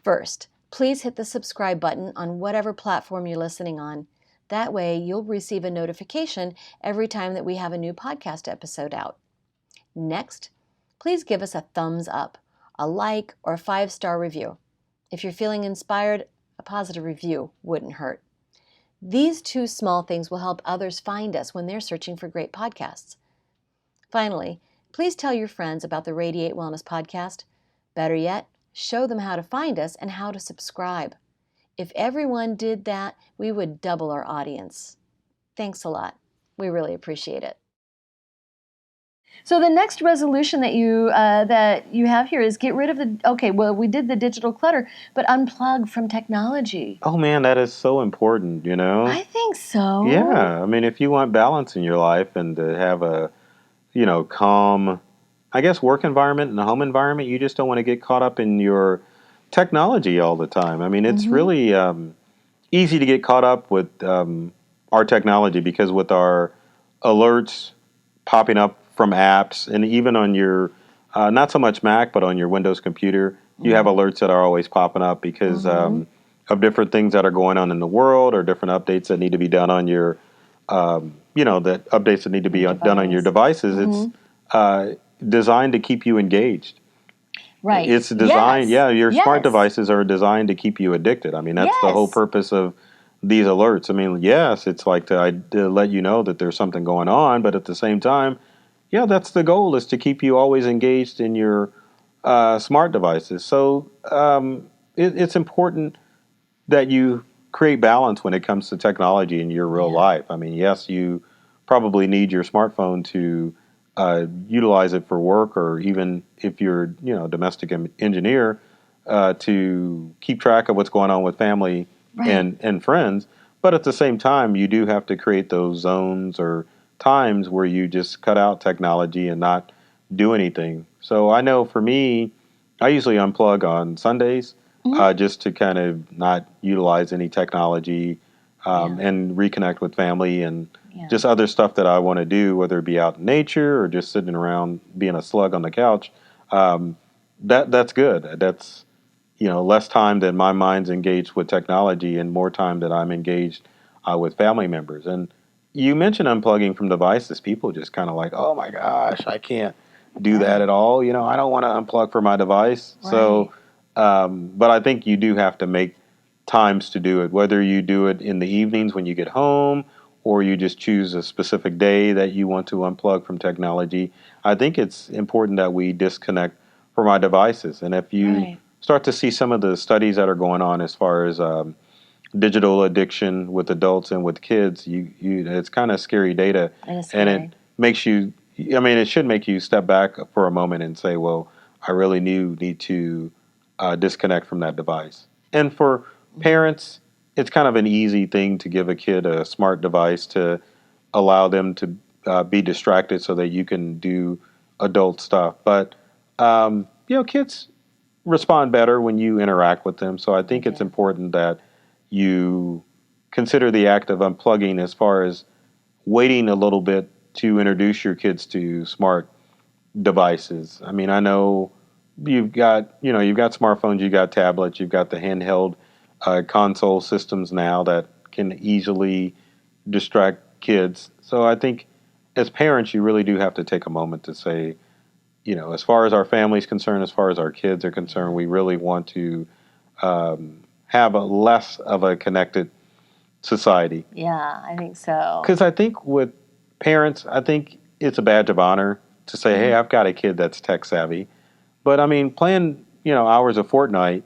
First, please hit the subscribe button on whatever platform you're listening on. That way, you'll receive a notification every time that we have a new podcast episode out. Next, please give us a thumbs up, a like, or a 5-star review. If you're feeling inspired, a positive review wouldn't hurt. These 2 small things will help others find us when they're searching for great podcasts. Finally, please tell your friends about the Radiate Wellness podcast. Better yet, show them how to find us and how to subscribe. If everyone did that, we would double our audience. Thanks a lot. We really appreciate it. So the next resolution that you have here is get rid of we did the digital clutter, but unplug from technology. Oh man, that is so important, I think so. Yeah, I mean, if you want balance in your life and to have a, calm, I guess, work environment and a home environment, you just don't want to get caught up in your technology all the time. I mean, it's really easy to get caught up with our technology because with our alerts popping up from apps, and even on your, not so much Mac, but on your Windows computer, you have alerts that are always popping up because of different things that are going on in the world or different updates that need to be done on your, the updates that need to be done on your devices. It's designed to keep you engaged. Right. It's designed, your smart devices are designed to keep you addicted. I mean, that's the whole purpose of these alerts. I mean, yes, it's like to let you know that there's something going on, but at the same time, that's the goal, is to keep you always engaged in your smart devices. So it's important that you create balance when it comes to technology in your real life. I mean, yes, you probably need your smartphone to utilize it for work, or even if you're, a domestic engineer, to keep track of what's going on with family and friends. But at the same time, you do have to create those zones or times where you just cut out technology and not do anything. So I know for me, I usually unplug on Sundays, just to kind of not utilize any technology, and reconnect with family and just other stuff that I want to do, whether it be out in nature or just sitting around being a slug on the couch. That's good. That's less time that my mind's engaged with technology and more time that I'm engaged with family members. And you mentioned unplugging from devices. People just kind of like, oh my gosh, I can't do that at all. I don't want to unplug from my device. Right. So, but I think you do have to make times to do it, whether you do it in the evenings when you get home or you just choose a specific day that you want to unplug from technology. I think it's important that we disconnect from our devices. And if you start to see some of the studies that are going on as far as digital addiction with adults and with kids, it's kind of scary data. It is scary. And it makes you, it should make you step back for a moment and say, well, I really need to disconnect from that device. And for parents, it's kind of an easy thing to give a kid a smart device to allow them to be distracted so that you can do adult stuff. But, kids respond better when you interact with them. So I think it's important that you consider the act of unplugging as far as waiting a little bit to introduce your kids to smart devices. I mean, I know you've got smartphones, you've got tablets, you've got the handheld console systems now that can easily distract kids. So I think as parents, you really do have to take a moment to say, as far as our family's concerned, as far as our kids are concerned, we really want to have a less of a connected society. Yeah, I think so. Because I think with parents, I think it's a badge of honor to say, hey, I've got a kid that's tech savvy. But I mean, playing, hours of Fortnite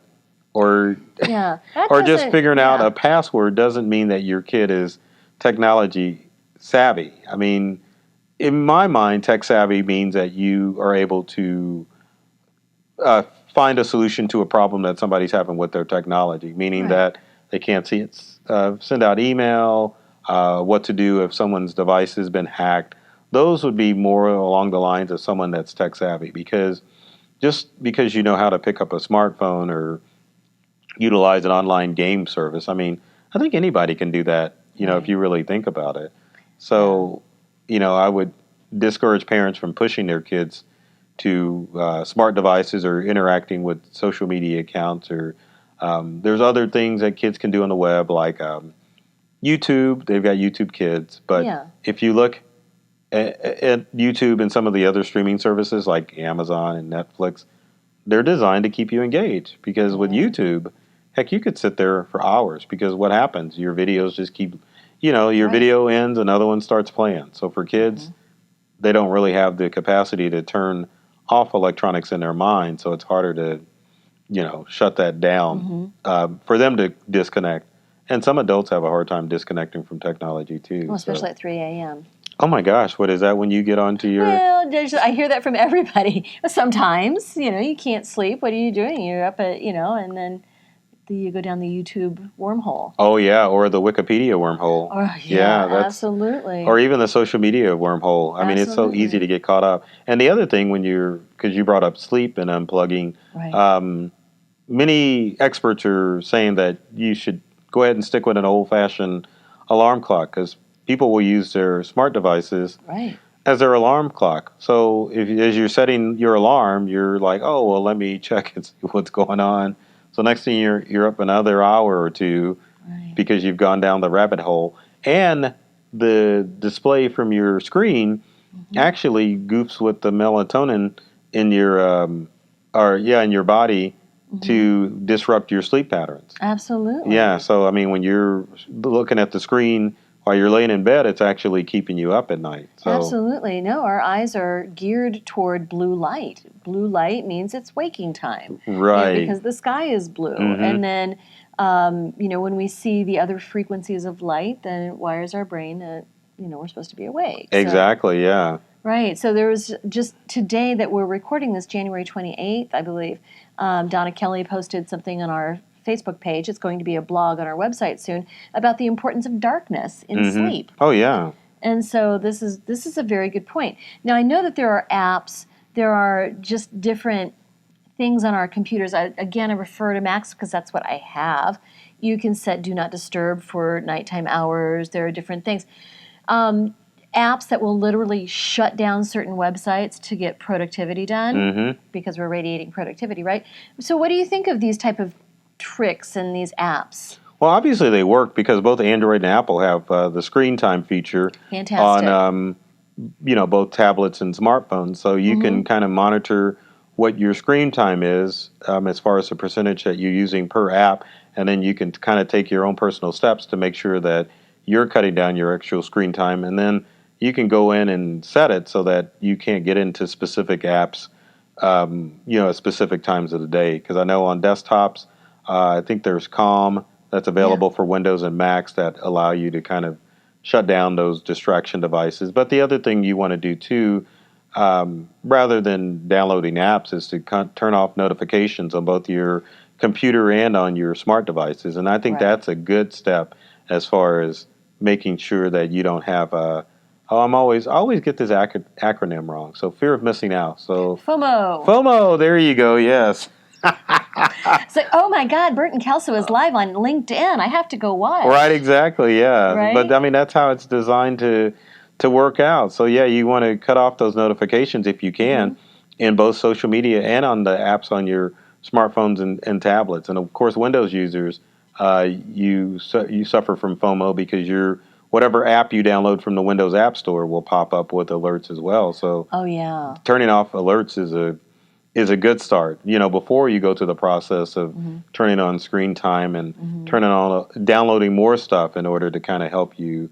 or just figuring out a password doesn't mean that your kid is technology savvy. I mean, in my mind, tech savvy means that you are able to find a solution to a problem that somebody's having with their technology, meaning that they can't see it, send out email, what to do if someone's device has been hacked. Those would be more along the lines of someone that's tech savvy, because just because you know how to pick up a smartphone or utilize an online game service, I mean, I think anybody can do that, if you really think about it. So, I would discourage parents from pushing their kids to smart devices or interacting with social media accounts, or there's other things that kids can do on the web, like YouTube. They've got YouTube Kids. But if you look at YouTube and some of the other streaming services like Amazon and Netflix, they're designed to keep you engaged, because with YouTube, heck, you could sit there for hours, because what happens? Your videos just keep, your video ends, another one starts playing. So for kids, they don't really have the capacity to turn off electronics in their mind. So it's harder to, shut that down for them to disconnect. And some adults have a hard time disconnecting from technology too. Well, especially at 3 a.m. Oh my gosh, what is that when you get onto your... Well, I hear that from everybody. Sometimes, you can't sleep. What are you doing? You're up at, and then you go down the YouTube wormhole. Oh, yeah, or the Wikipedia wormhole. Oh, yeah, absolutely. Or even the social media wormhole. I mean, it's so easy to get caught up. And the other thing, because you brought up sleep and unplugging, many experts are saying that you should go ahead and stick with an old-fashioned alarm clock, because people will use their smart devices as their alarm clock. So as you're setting your alarm, you're like, oh, well, let me check and see what's going on. So next thing you're up another hour or two because you've gone down the rabbit hole. And the display from your screen actually goofs with the melatonin in your in your body to disrupt your sleep patterns. Absolutely. Yeah. So I mean, when you're looking at the screen while you're laying in bed, it's actually keeping you up at night. So, absolutely. No, our eyes are geared toward blue light. Blue light means it's waking time. right. Because the sky is blue. Mm-hmm. And then, when we see the other frequencies of light, then it wires our brain that, we're supposed to be awake. Exactly, yeah. Right. So there was just today that we're recording this, January 28th, I believe, Donna Kelly posted something on our Facebook page. It's going to be a blog on our website soon about the importance of darkness in sleep. Oh, yeah. And so this is a very good point. Now, I know that there are apps, there are just different things on our computers. I refer to Macs because that's what I have. You can set Do Not Disturb for nighttime hours. There are different things. Apps that will literally shut down certain websites to get productivity done because we're radiating productivity, right? So what do you think of these type of tricks and these apps? Well, obviously they work because both Android and Apple have the screen time feature on both tablets and smartphones. So you can kind of monitor what your screen time is as far as the percentage that you're using per app, and then you can kind of take your own personal steps to make sure that you're cutting down your actual screen time, and then you can go in and set it so that you can't get into specific apps, at specific times of the day. Because I know on desktops, I think there's Calm that's available for Windows and Macs that allow you to kind of shut down those distraction devices. But the other thing you want to do too, rather than downloading apps, is to turn off notifications on both your computer and on your smart devices. And I think that's a good step as far as making sure that you don't have I always get this acronym wrong. So fear of missing out. So FOMO. There you go. Yes. It's like, oh my God, Burton Kelso is live on LinkedIn. I have to go watch. Right. Exactly. Yeah. Right? But I mean, that's how it's designed to work out. So yeah, you want to cut off those notifications if you can in both social media and on the apps on your smartphones and tablets. And of course, Windows users, you suffer from FOMO because whatever app you download from the Windows App Store will pop up with alerts as well. So turning off alerts is a good start. Before you go through the process of turning on screen time and downloading more stuff in order to kind of help you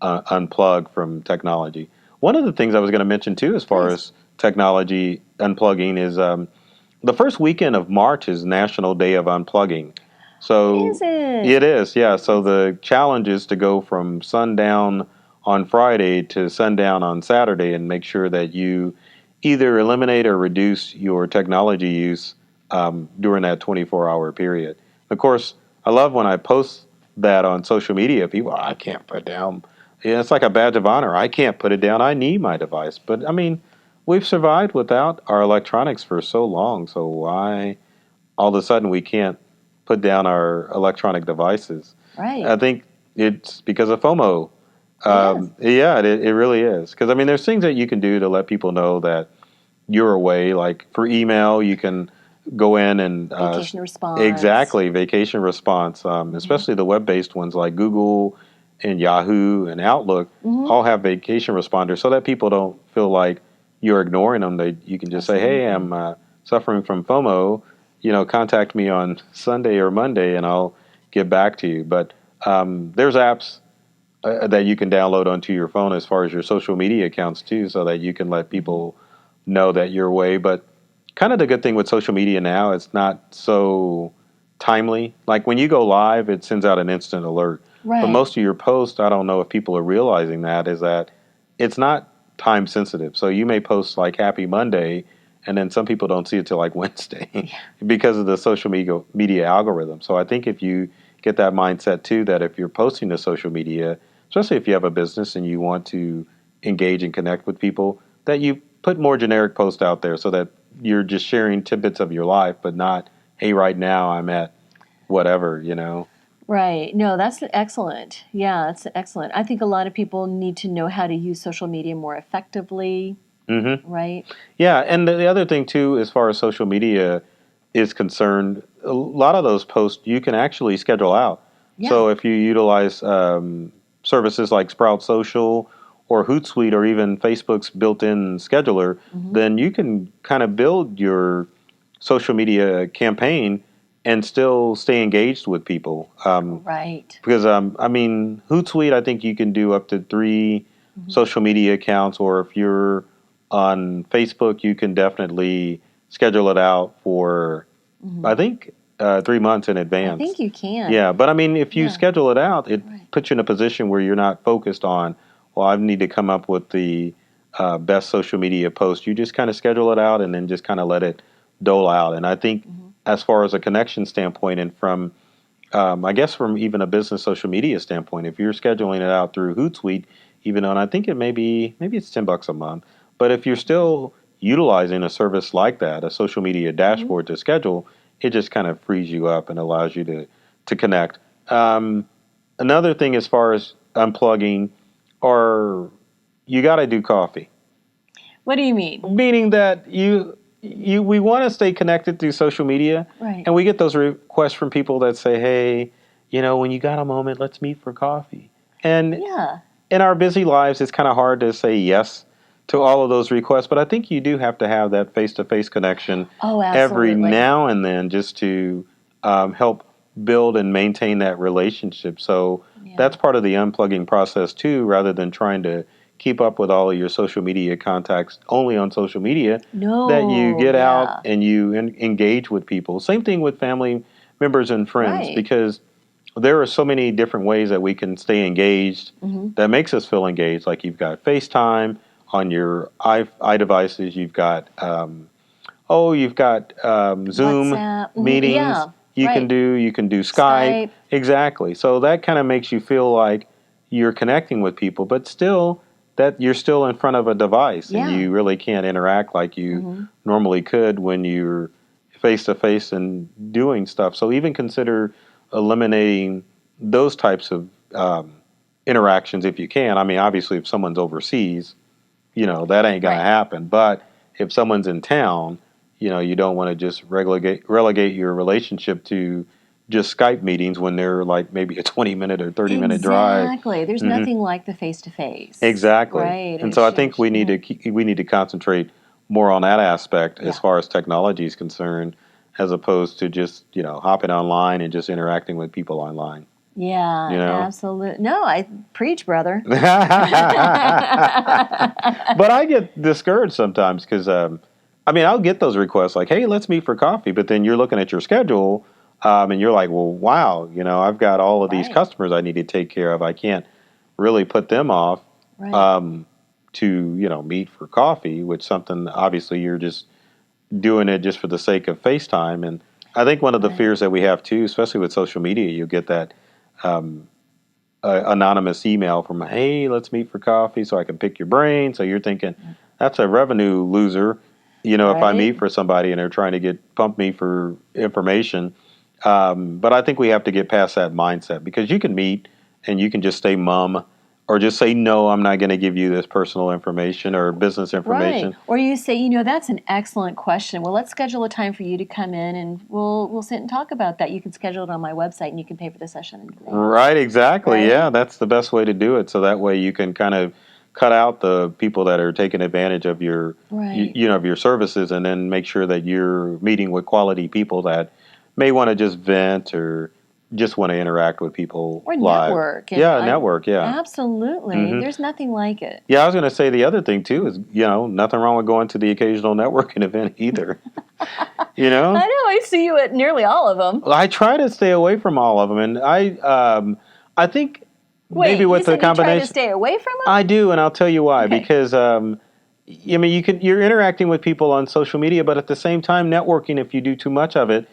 unplug from technology. One of the things I was going to mention too, as far as technology unplugging, is the first weekend of March is National Day of Unplugging. So is it? It is, yeah. So the challenge is to go from sundown on Friday to sundown on Saturday and make sure that you either eliminate or reduce your technology use during that 24-hour period. Of course, I love when I post that on social media. People, I can't put down. Yeah, it's like a badge of honor. I can't put it down. I need my device. But I mean, we've survived without our electronics for so long. So why all of a sudden we can't put down our electronic devices? Right. I think it's because of FOMO. It really is. Because I mean, there's things that you can do to let people know that you're away. Like for email, you can go in and vacation response. Exactly, vacation response. Especially the web-based ones like Google and Yahoo and Outlook all have vacation responders, so that people don't feel like you're ignoring them. You can just say, "Hey, I'm suffering from FOMO. Contact me on Sunday or Monday, and I'll get back to you." But there's apps that you can download onto your phone as far as your social media accounts too, so that you can let people know that you're away. But kind of the good thing with social media now, it's not so timely. Like when you go live, it sends out an instant alert. Right. But most of your posts, I don't know if people are realizing that, is that it's not time sensitive. So you may post like Happy Monday, and then some people don't see it till like Wednesday because of the social media algorithm. So I think if you get that mindset too, that if you're posting to social media, especially if you have a business and you want to engage and connect with people, that you put more generic posts out there so that you're just sharing tidbits of your life, but not, hey, right now I'm at whatever, Right. No, that's excellent. Yeah, that's excellent. I think a lot of people need to know how to use social media more effectively. Right? Yeah, and the other thing too, as far as social media is concerned, a lot of those posts you can actually schedule out. Yeah. So if you utilize services like Sprout Social or Hootsuite or even Facebook's built-in scheduler, then you can kind of build your social media campaign and still stay engaged with people. Right. Because, Hootsuite, I think you can do up to 3 social media accounts, or if you're on Facebook, you can definitely schedule it out for, I think, 3 months in advance. I think you can. Yeah, but if you schedule it out, it puts you in a position where you're not focused on, well, I need to come up with the best social media post. You just kind of schedule it out and then just kind of let it dole out. And I think as far as a connection standpoint, and from, I guess from even a business social media standpoint, if you're scheduling it out through Hootsuite, even on, I think it maybe it's $10 a month, but if you're still utilizing a service like that, a social media dashboard to schedule, it just kind of frees you up and allows you to connect. Another thing as far as unplugging, or you got to do coffee. What do you mean? Meaning that we want to stay connected through social media, right? And we get those requests from people that say, "Hey, when you got a moment, let's meet for coffee." And in our busy lives, it's kind of hard to say yes to all of those requests. But I think you do have to have that face-to-face connection every now and then, just to help build and maintain that relationship. So that's part of the unplugging process too, rather than trying to keep up with all of your social media contacts only on social media. That you get out and you engage with people. Same thing with family members and friends, because there are so many different ways that we can stay engaged that makes us feel engaged. Like you've got FaceTime on your iDevices, you've got Zoom WhatsApp. meetings. You can do Skype. Exactly. So that kind of makes you feel like you're connecting with people, but still that you're still in front of a device and you really can't interact like you normally could when you're face to face and doing stuff. So even consider eliminating those types of interactions if you can. I mean, obviously, if someone's overseas, that ain't going to happen. But if someone's in town, you don't want to just relegate your relationship to just Skype meetings when they're like maybe a 20-minute or 30-minute drive. Exactly. There's nothing like the face-to-face. Exactly. Right. And so I think we need to concentrate more on that aspect as far as technology is concerned, as opposed to just, hopping online and just interacting with people online. Yeah, absolutely. No, I preach, brother. But I get discouraged sometimes because, I'll get those requests like, hey, let's meet for coffee. But then you're looking at your schedule and you're like, well, wow, I've got all of these customers I need to take care of. I can't really put them off to, meet for coffee, which something obviously you're just doing it just for the sake of FaceTime. And I think one of the fears that we have too, especially with social media, you get that anonymous email from, hey, let's meet for coffee so I can pick your brain. So you're thinking that's a revenue loser, if I meet for somebody and they're trying to pump me for information. But I think we have to get past that mindset, because you can meet and you can just stay mum, or just say, no, I'm not going to give you this personal information or business information. Right. Or you say, that's an excellent question. Well, let's schedule a time for you to come in and we'll sit and talk about that. You can schedule it on my website and you can pay for the session in advance. Right, exactly. Right? Yeah, that's the best way to do it. So that way you can kind of cut out the people that are taking advantage of your, of your services, and then make sure that you're meeting with quality people that may want to just vent or just want to interact with people or live. Network. Network. Absolutely. There's nothing like it. Yeah, I was going to say the other thing too is, nothing wrong with going to the occasional networking event either. I know. I see you at nearly all of them. Well, I try to stay away from all of them, and I think maybe with the combination. You try to stay away from them? I do, and I'll tell you why. Okay. Because you're interacting with people on social media, but at the same time, networking, if you do too much of it,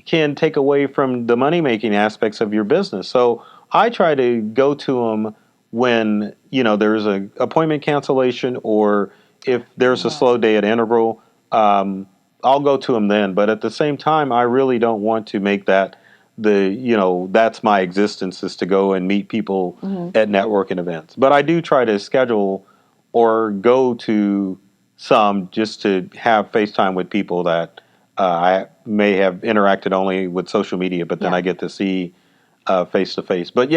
can take away from the money-making aspects of your business. So I try to go to them when, there's an appointment cancellation, or if there's a slow day at interval, I'll go to them then. But at the same time, I really don't want to make that that's my existence, is to go and meet people at networking events. But I do try to schedule or go to some just to have FaceTime with people that I may have interacted only with social media, but then I get to see face to face. But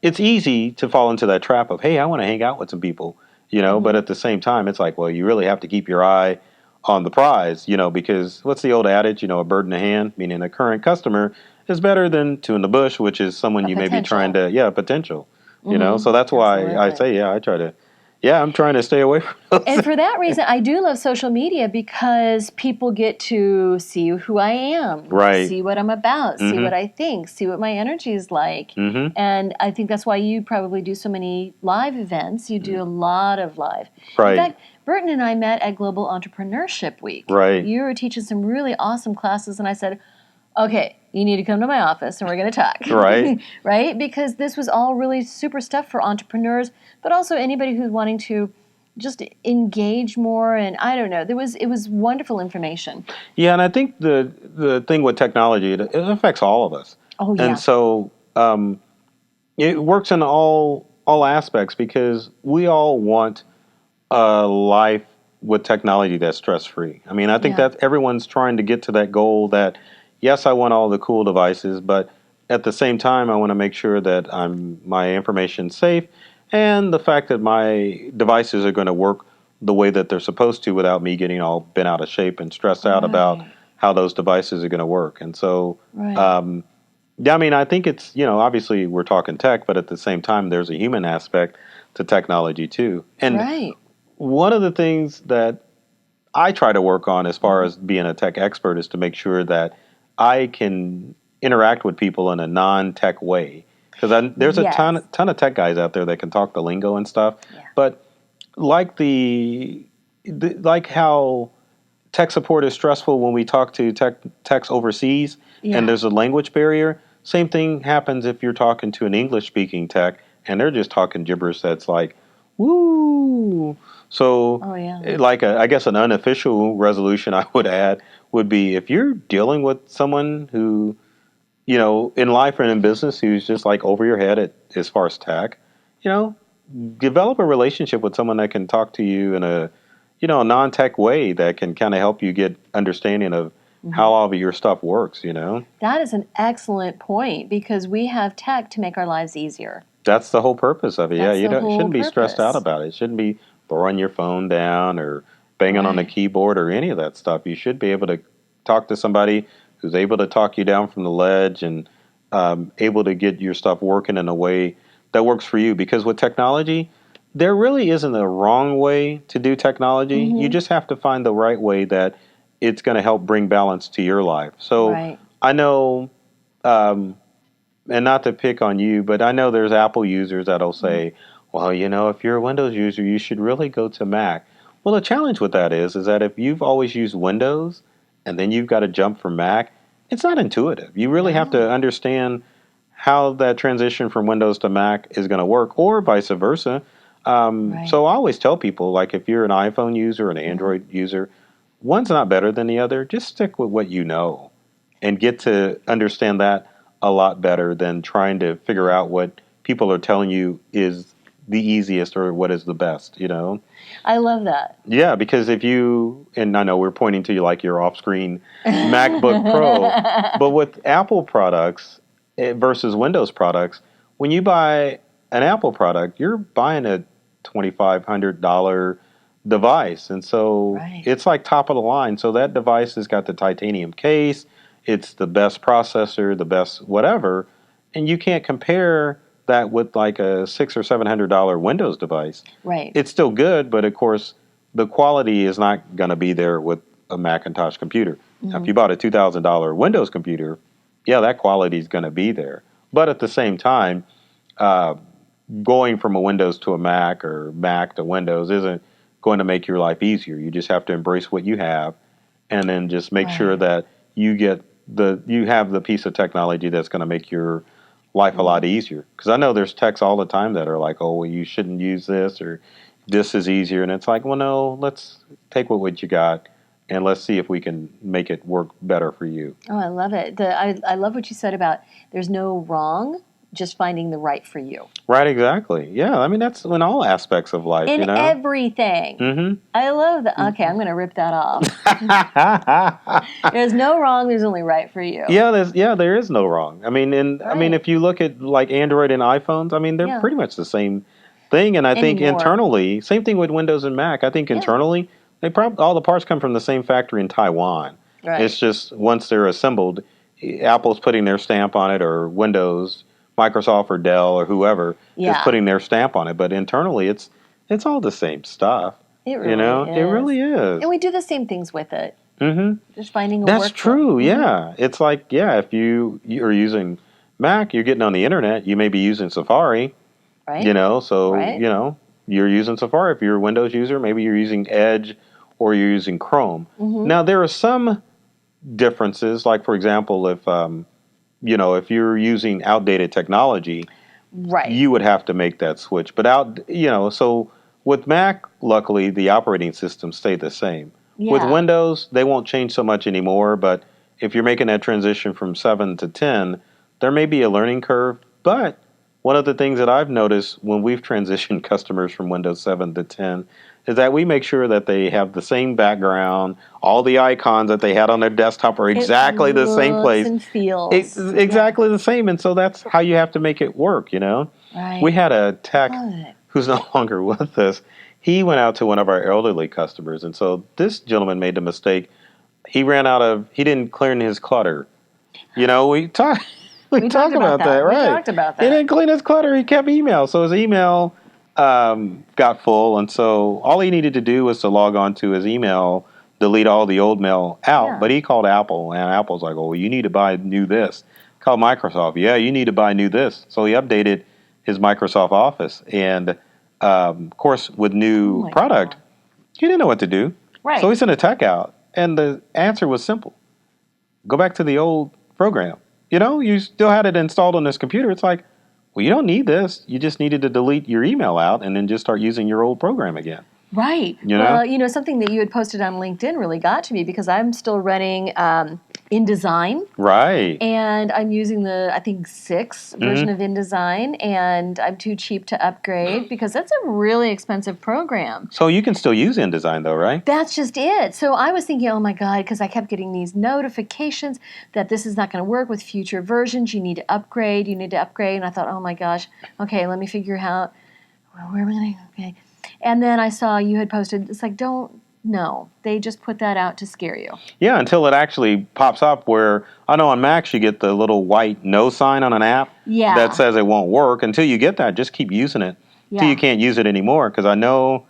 it's easy to fall into that trap of, hey, I want to hang out with some people, but at the same time, it's like, well, you really have to keep your eye on the prize, because what's the old adage, a bird in the hand, meaning a current customer is better than two in the bush, which is someone you may be trying to, potential, so that's why I say, I'm trying to stay away from those. And for that reason, I do love social media because people get to see who I am, right? See what I'm about, see what I think, see what my energy is like. And I think that's why you probably do so many live events. You do a lot of live. Right. In fact, Burton and I met at Global Entrepreneurship Week. Right. You were teaching some really awesome classes, and I said, okay, you need to come to my office and we're going to talk. Right. Right? Because this was all really super stuff for entrepreneurs, but also anybody who's wanting to just engage more. And I don't know, it was wonderful information. Yeah, and I think the thing with technology, it affects all of us. Oh, yeah. And so it works in all aspects because we all want a life with technology that's stress-free. I mean, I think that everyone's trying to get to that goal that, yes, I want all the cool devices, but at the same time, I want to make sure that my information's safe and the fact that my devices are going to work the way that they're supposed to without me getting all bent out of shape and stressed out about how those devices are going to work. And so, I mean, I think it's, obviously we're talking tech, but at the same time, there's a human aspect to technology too. And one of the things that I try to work on as far as being a tech expert is to make sure that I can interact with people in a non-tech way. Because there's a ton of tech guys out there that can talk the lingo and stuff. Yeah. But like like how tech support is stressful when we talk to techs overseas and there's a language barrier, same thing happens if you're talking to an English-speaking tech and they're just talking gibberish that's like, woo. So, I guess an unofficial resolution I would add would be if you're dealing with someone who, in life and in business who's just like over your head as far as tech, develop a relationship with someone that can talk to you in a non-tech way that can kind of help you get understanding of how all of your stuff works, That is an excellent point because we have tech to make our lives easier. That's the whole purpose of it. You shouldn't be stressed out about it. It shouldn't be throwing your phone down or banging on the keyboard or any of that stuff. You should be able to talk to somebody who's able to talk you down from the ledge and able to get your stuff working in a way that works for you. Because with technology, there really isn't a wrong way to do technology. You just have to find the right way that it's going to help bring balance to your life. So I know, and not to pick on you, but I know there's Apple users that'll say, well, if you're a Windows user, you should really go to Mac. Well, the challenge with that is that if you've always used Windows and then you've got to jump from Mac, it's not intuitive. You really have to understand how that transition from Windows to Mac is going to work, or vice versa. So I always tell people, like, if you're an iPhone user or an Android user, one's not better than the other. Just stick with what you know and get to understand that a lot better than trying to figure out what people are telling you is the easiest or what is the best, I love that. Yeah, because and I know we're pointing to you like your off-screen MacBook Pro, but with Apple products versus Windows products, when you buy an Apple product, you're buying a $2,500 device. And so it's like top of the line. So that device has got the titanium case, it's the best processor, the best whatever, and you can't compare that with like a $600 or $700 Windows device. Right. It's still good, but of course the quality is not going to be there with a Macintosh computer. Now, if you bought a $2,000 Windows computer, that quality is going to be there. But at the same time, going from a Windows to a Mac or Mac to Windows isn't going to make your life easier. You just have to embrace what you have, and then just make sure that you have the piece of technology that's going to make your life a lot easier. Because I know there's techs all the time that are like, oh, well, you shouldn't use this, or this is easier. And it's like, well, no, let's take what you got and let's see if we can make it work better for you. Oh, I love it. I love what you said about there's no wrong, just finding the right for you. Right, exactly. Yeah, I mean, that's in all aspects of life, in everything. I love that. Okay, I'm going to rip that off. There's no wrong, there's only right for you. There is no wrong. I mean, I mean, if you look at like Android and iPhones, I mean, they're pretty much the same thing. And I think internally, same thing with Windows and Mac. I think internally, all the parts come from the same factory in Taiwan. Right. It's just once they're assembled, Apple's putting their stamp on it, or Windows, Microsoft, or Dell, or whoever is putting their stamp on it. But internally, it's all the same stuff. It really is. It really is. And we do the same things with it. Mm-hmm. Just finding a That's workflow. true. Yeah, it's like if you're using Mac, you're getting on the internet. You may be using Safari. Right. You're using Safari. If you're a Windows user, maybe you're using Edge or you're using Chrome. Mm-hmm. Now, there are some differences, like, for example, if you're using outdated technology, you would have to make that switch. But so with Mac, luckily, the operating systems stay the same. Yeah. With Windows, they won't change so much anymore, but if you're making that transition from 7 to 10, there may be a learning curve. But one of the things that I've noticed when we've transitioned customers from Windows 7 to 10 is that we make sure that they have the same background. All the icons that they had on their desktop are exactly the same place. And feels. Exactly the same. And so that's how you have to make it work, Right. We had a tech who's no longer with us. He went out to one of our elderly customers. And so this gentleman made the mistake. He didn't clean his clutter. We talked about that, right? We talked about that. He didn't clean his clutter. He kept email. So his email got full. And so all he needed to do was to log on to his email, delete all the old mail out. Yeah. But he called Apple, and Apple's like, well, you need to buy new this. Called Microsoft. Yeah, you need to buy new this. So he updated his Microsoft Office. And, of course, with new product, he didn't know what to do. Right. So he sent a tech out. And the answer was simple. Go back to the old program. You still had it installed on this computer. It's like, well, you don't need this. You just needed to delete your email out and then just start using your old program again. Right. Well, something that you had posted on LinkedIn really got to me because I'm still running InDesign. Right. And I'm using the, I think, 6 version of InDesign, and I'm too cheap to upgrade because that's a really expensive program. So you can still use InDesign, though, right? That's just it. So I was thinking, oh my God, because I kept getting these notifications that this is not going to work with future versions. You need to upgrade. And I thought, oh my gosh, okay, let me figure out where am I going to, okay. And then I saw you had posted, it's like, no, they just put that out to scare you. Yeah, until it actually pops up where, I know on Macs you get the little white no sign on an app that says it won't work. Until you get that, just keep using it until you can't use it anymore. Because I know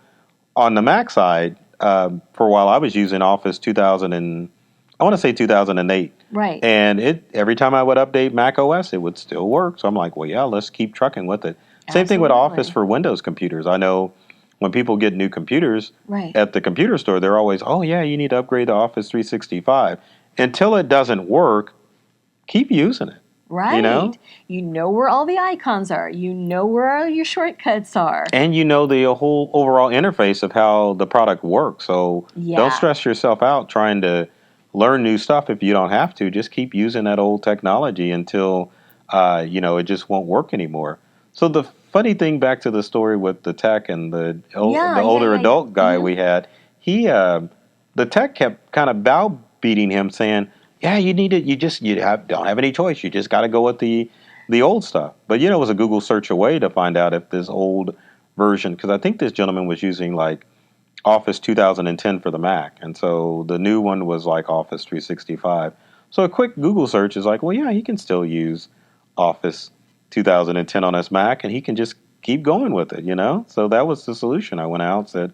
on the Mac side, for a while I was using Office 2008. Right. And every time I would update Mac OS, it would still work. So I'm like, well, yeah, let's keep trucking with it. Same thing with Office for Windows computers. I know when people get new computers at the computer store, they're always, oh, yeah, you need to upgrade to Office 365. Until it doesn't work, keep using it. Right. You know where all the icons are. You know where all your shortcuts are. And you know the whole overall interface of how the product works. So don't stress yourself out trying to learn new stuff if you don't have to. Just keep using that old technology until, it just won't work anymore. So the funny thing, back to the story with the tech and the older adult guy we had, the tech kept kind of browbeating him, saying, "Yeah, you need it. You don't have any choice. You just got to go with the old stuff." But it was a Google search away to find out if this old version, because I think this gentleman was using like Office 2010 for the Mac, and so the new one was like Office 365. So a quick Google search is like, well, yeah, he can still use Office 2010 on his Mac, and he can just keep going with it, So that was the solution. I went out and said,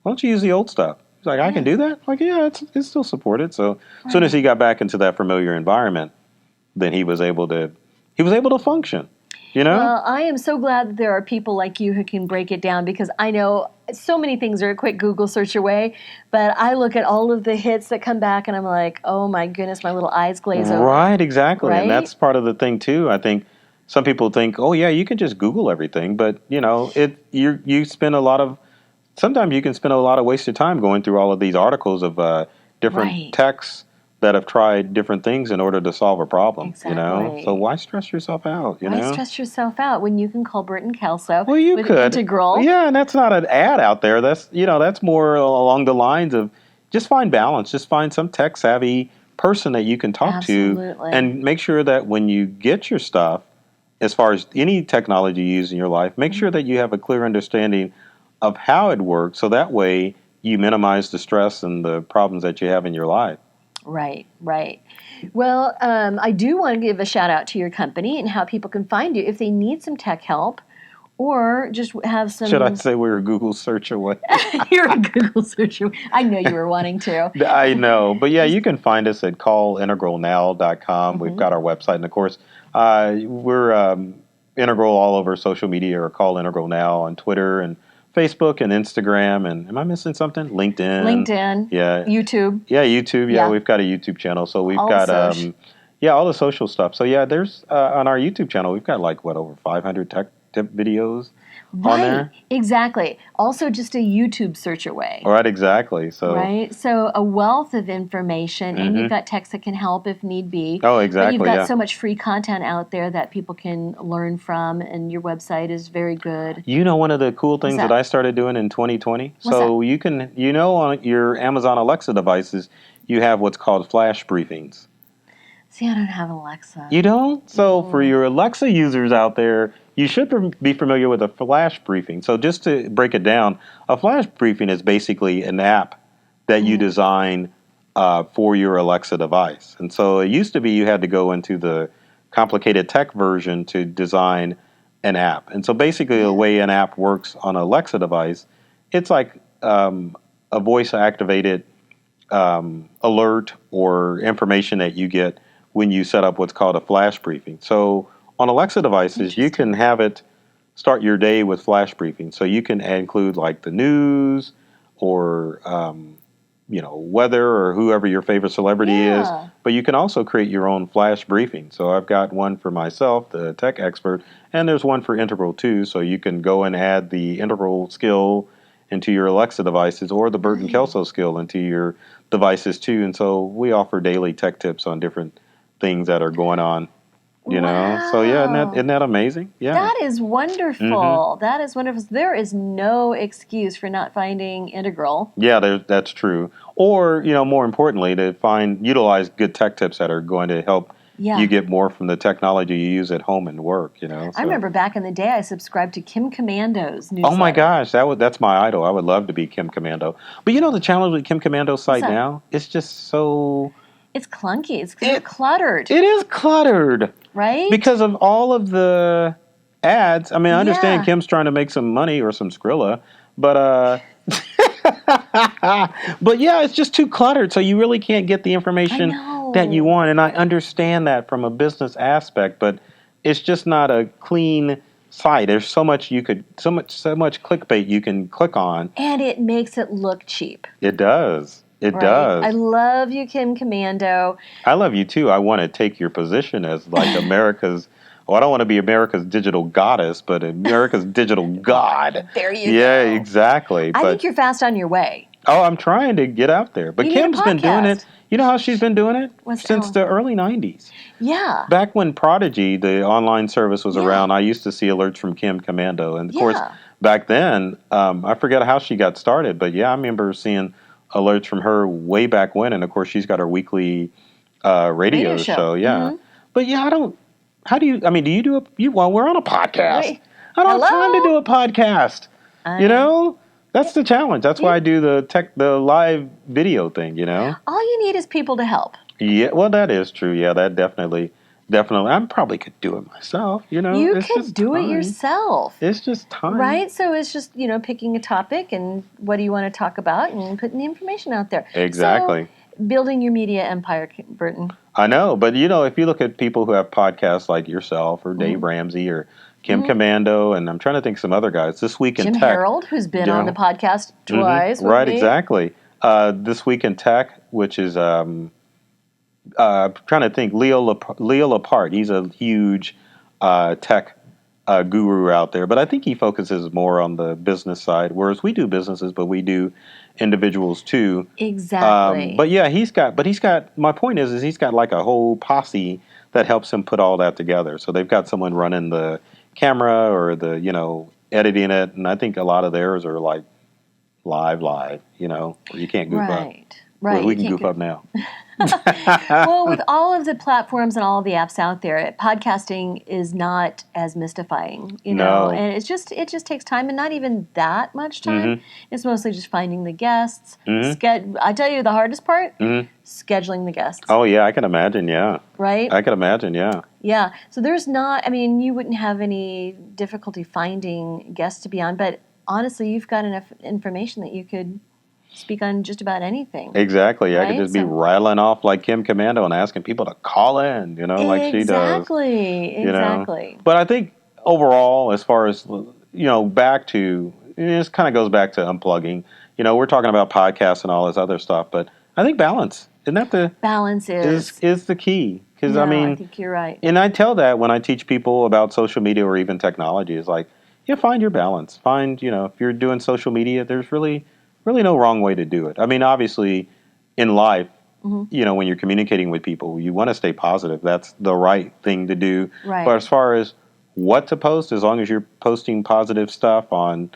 why don't you use the old stuff? He's like, I can do that? Like, yeah, it's still supported. So as soon as he got back into that familiar environment, then he was able to function, Well, I am so glad that there are people like you who can break it down, because I know so many things are a quick Google search away, but I look at all of the hits that come back and I'm like, oh my goodness, my little eyes glaze over. Right, exactly. Right? And that's part of the thing too. I think some people think, oh yeah, you can just Google everything, but you spend sometimes you can spend a lot of wasted time going through all of these articles of different techs that have tried different things in order to solve a problem. Exactly. So why stress yourself out? Why stress yourself out when you can call Burton Kelso with Integral? Yeah, and that's not an ad out there. That's that's more along the lines of just find balance. Just find some tech savvy person that you can talk to, and make sure that when you get your stuff, as far as any technology you use in your life, make sure that you have a clear understanding of how it works, so that way you minimize the stress and the problems that you have in your life. Right, right. Well, I do want to give a shout out to your company and how people can find you if they need some tech help or just have some... Should I say we're a Google search away? You're a Google search away. I know you were wanting to. I know. But yeah, you can find us at callintegralnow.com. We've got our website. And of course, we're integral all over social media, or Call Integral Now on Twitter and Facebook and Instagram, and am I missing something? LinkedIn. Yeah. YouTube. Yeah, YouTube. Yeah, we've got a YouTube channel. So we've got all the social stuff. So yeah, there's on our YouTube channel, we've got over 500 tech tip videos on there. Exactly. Also just a YouTube search away. Right, exactly. So So a wealth of information, and you've got texts that can help if need be. Oh, exactly. But you've got so much free content out there that people can learn from, and your website is very good. You know, one of the cool things that I started doing in 2020? What's so that? You can, on your Amazon Alexa devices, you have what's called flash briefings. See, I don't have Alexa. You don't? So for your Alexa users out there, you should be familiar with a flash briefing. So just to break it down, a flash briefing is basically an app that you design for your Alexa device. And so it used to be you had to go into the complicated tech version to design an app. And so basically the way an app works on an Alexa device, it's like a voice-activated alert or information that you get when you set up what's called a flash briefing. So on Alexa devices, you can have it start your day with flash briefing. So you can include like the news or, weather or whoever your favorite celebrity is. But you can also create your own flash briefing. So I've got one for myself, the tech expert, and there's one for Integral too. So you can go and add the Integral skill into your Alexa devices or the Burton Kelso skill into your devices too. And so we offer daily tech tips on different things that are going on, know. So yeah, isn't that amazing? Yeah, that is wonderful. That is wonderful. There is no excuse for not finding Integral. Yeah, that's true. Or more importantly, to utilize good tech tips that are going to help you get more from the technology you use at home and work. So. I remember back in the day, I subscribed to Kim Commando's newsletter. Oh my gosh, that's my idol. I would love to be Kim Commando. But the challenge with Kim Commando's site now, it's just so... It's clunky. It's cluttered. It is cluttered. Right? Because of all of the ads. I mean, I understand Kim's trying to make some money or some Skrilla, but but yeah, it's just too cluttered. So you really can't get the information that you want. And I understand that from a business aspect, but it's just not a clean site. There's so much clickbait you can click on. And it makes it look cheap. It does. It does. I love you, Kim Commando. I love you too. I want to take your position as like America's. Well, I don't want to be America's digital goddess, but America's digital god. There you go. Yeah, exactly. I think you're fast on your way. Oh, I'm trying to get out there. But Kim's been doing it. You know how she's been doing it? Since the early 90s. Yeah. Back when Prodigy, the online service, was around, I used to see alerts from Kim Commando. And of course, back then, I forget how she got started, but yeah, I remember seeing alerts from her way back when, and of course she's got her weekly radio show. But yeah, do you do we're on a podcast. I don't have time to do a podcast. That's the challenge. That's why I do the live video thing, All you need is people to help. Yeah, well, that is true. Yeah, that definitely. I probably could do it myself, You could do it yourself. It's just time. Right? So it's just, picking a topic and what do you want to talk about and putting the information out there. Exactly. So, building your media empire, Burton. I know, but if you look at people who have podcasts like yourself or Dave Ramsey or Kim Commando, and I'm trying to think some other guys, This Week in Tech. Jim Harold, who's been on the podcast twice. Right, exactly. This Week in Tech, which is... trying to think, Leo Laporte. He's a huge tech guru out there, but I think he focuses more on the business side, whereas we do businesses, but we do individuals too. Exactly. But yeah, my point is he's got like a whole posse that helps him put all that together. So they've got someone running the camera or the, editing it, and I think a lot of theirs are like live, where you can't goof up. Right. We can goof up now. Well, with all of the platforms and all of the apps out there, podcasting is not as mystifying, No. and it just takes time, and not even that much time. It's mostly just finding the guests. I tell you, the hardest part, scheduling the guests. Oh yeah, I can imagine. Yeah. Right. I can imagine. Yeah. Yeah. So there's not. I mean, you wouldn't have any difficulty finding guests to be on, but honestly, you've got enough information that you could speak on just about anything. Exactly. Right? I could just be rattling off like Kim Commando and asking people to call in, like she does. Exactly. But I think overall, as far as, back to, this kind of goes back to unplugging. We're talking about podcasts and all this other stuff, but I think balance. Isn't that the... Balance is the key. Because, I think you're right. And I tell that when I teach people about social media or even technology. It's like, find your balance. Find, if you're doing social media, there's really no wrong way to do it. I mean, obviously, in life, when you're communicating with people, you want to stay positive. That's the right thing to do. Right. But as far as what to post, as long as you're posting positive stuff on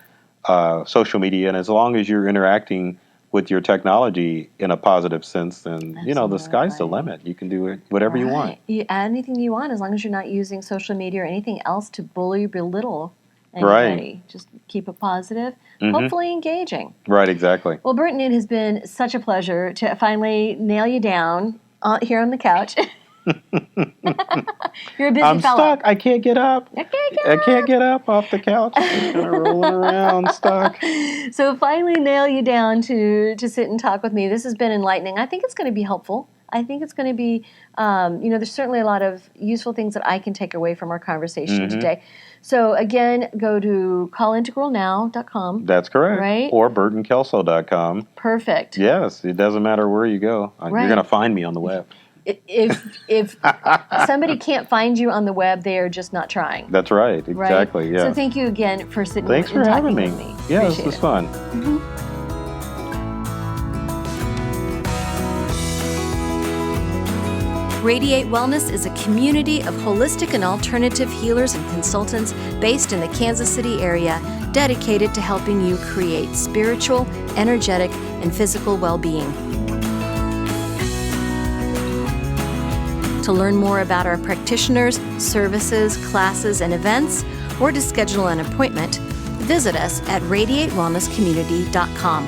social media, and as long as you're interacting with your technology in a positive sense, then, the sky's the limit. You can do it whatever you want. You add anything you want, as long as you're not using social media or anything else to bully or belittle anybody. Right. Just keep it positive, hopefully engaging. Right, exactly. Well, Burton, it has been such a pleasure to finally nail you down here on the couch. You're a busy I'm fellow. stuck. I can't get up. I can't get up off the couch. I'm just kind of rolling around, stuck. So finally nail you down to sit and talk with me. This has been enlightening. I think it's going to be helpful. I think it's going to be, there's certainly a lot of useful things that I can take away from our conversation today. So again, go to callintegralnow.com. That's correct. Right? Or burtonkelso.com. Perfect. Yes, it doesn't matter where you go. Right. You're going to find me on the web. If somebody can't find you on the web, they are just not trying. That's right. Exactly. Right? Yeah. So thank you again for sitting Thanks and for talking having me. with me. Yeah, Appreciate this was it. fun. Radiate Wellness is a community of holistic and alternative healers and consultants based in the Kansas City area, dedicated to helping you create spiritual, energetic, and physical well-being. To learn more about our practitioners, services, classes, and events, or to schedule an appointment, visit us at radiatewellnesscommunity.com.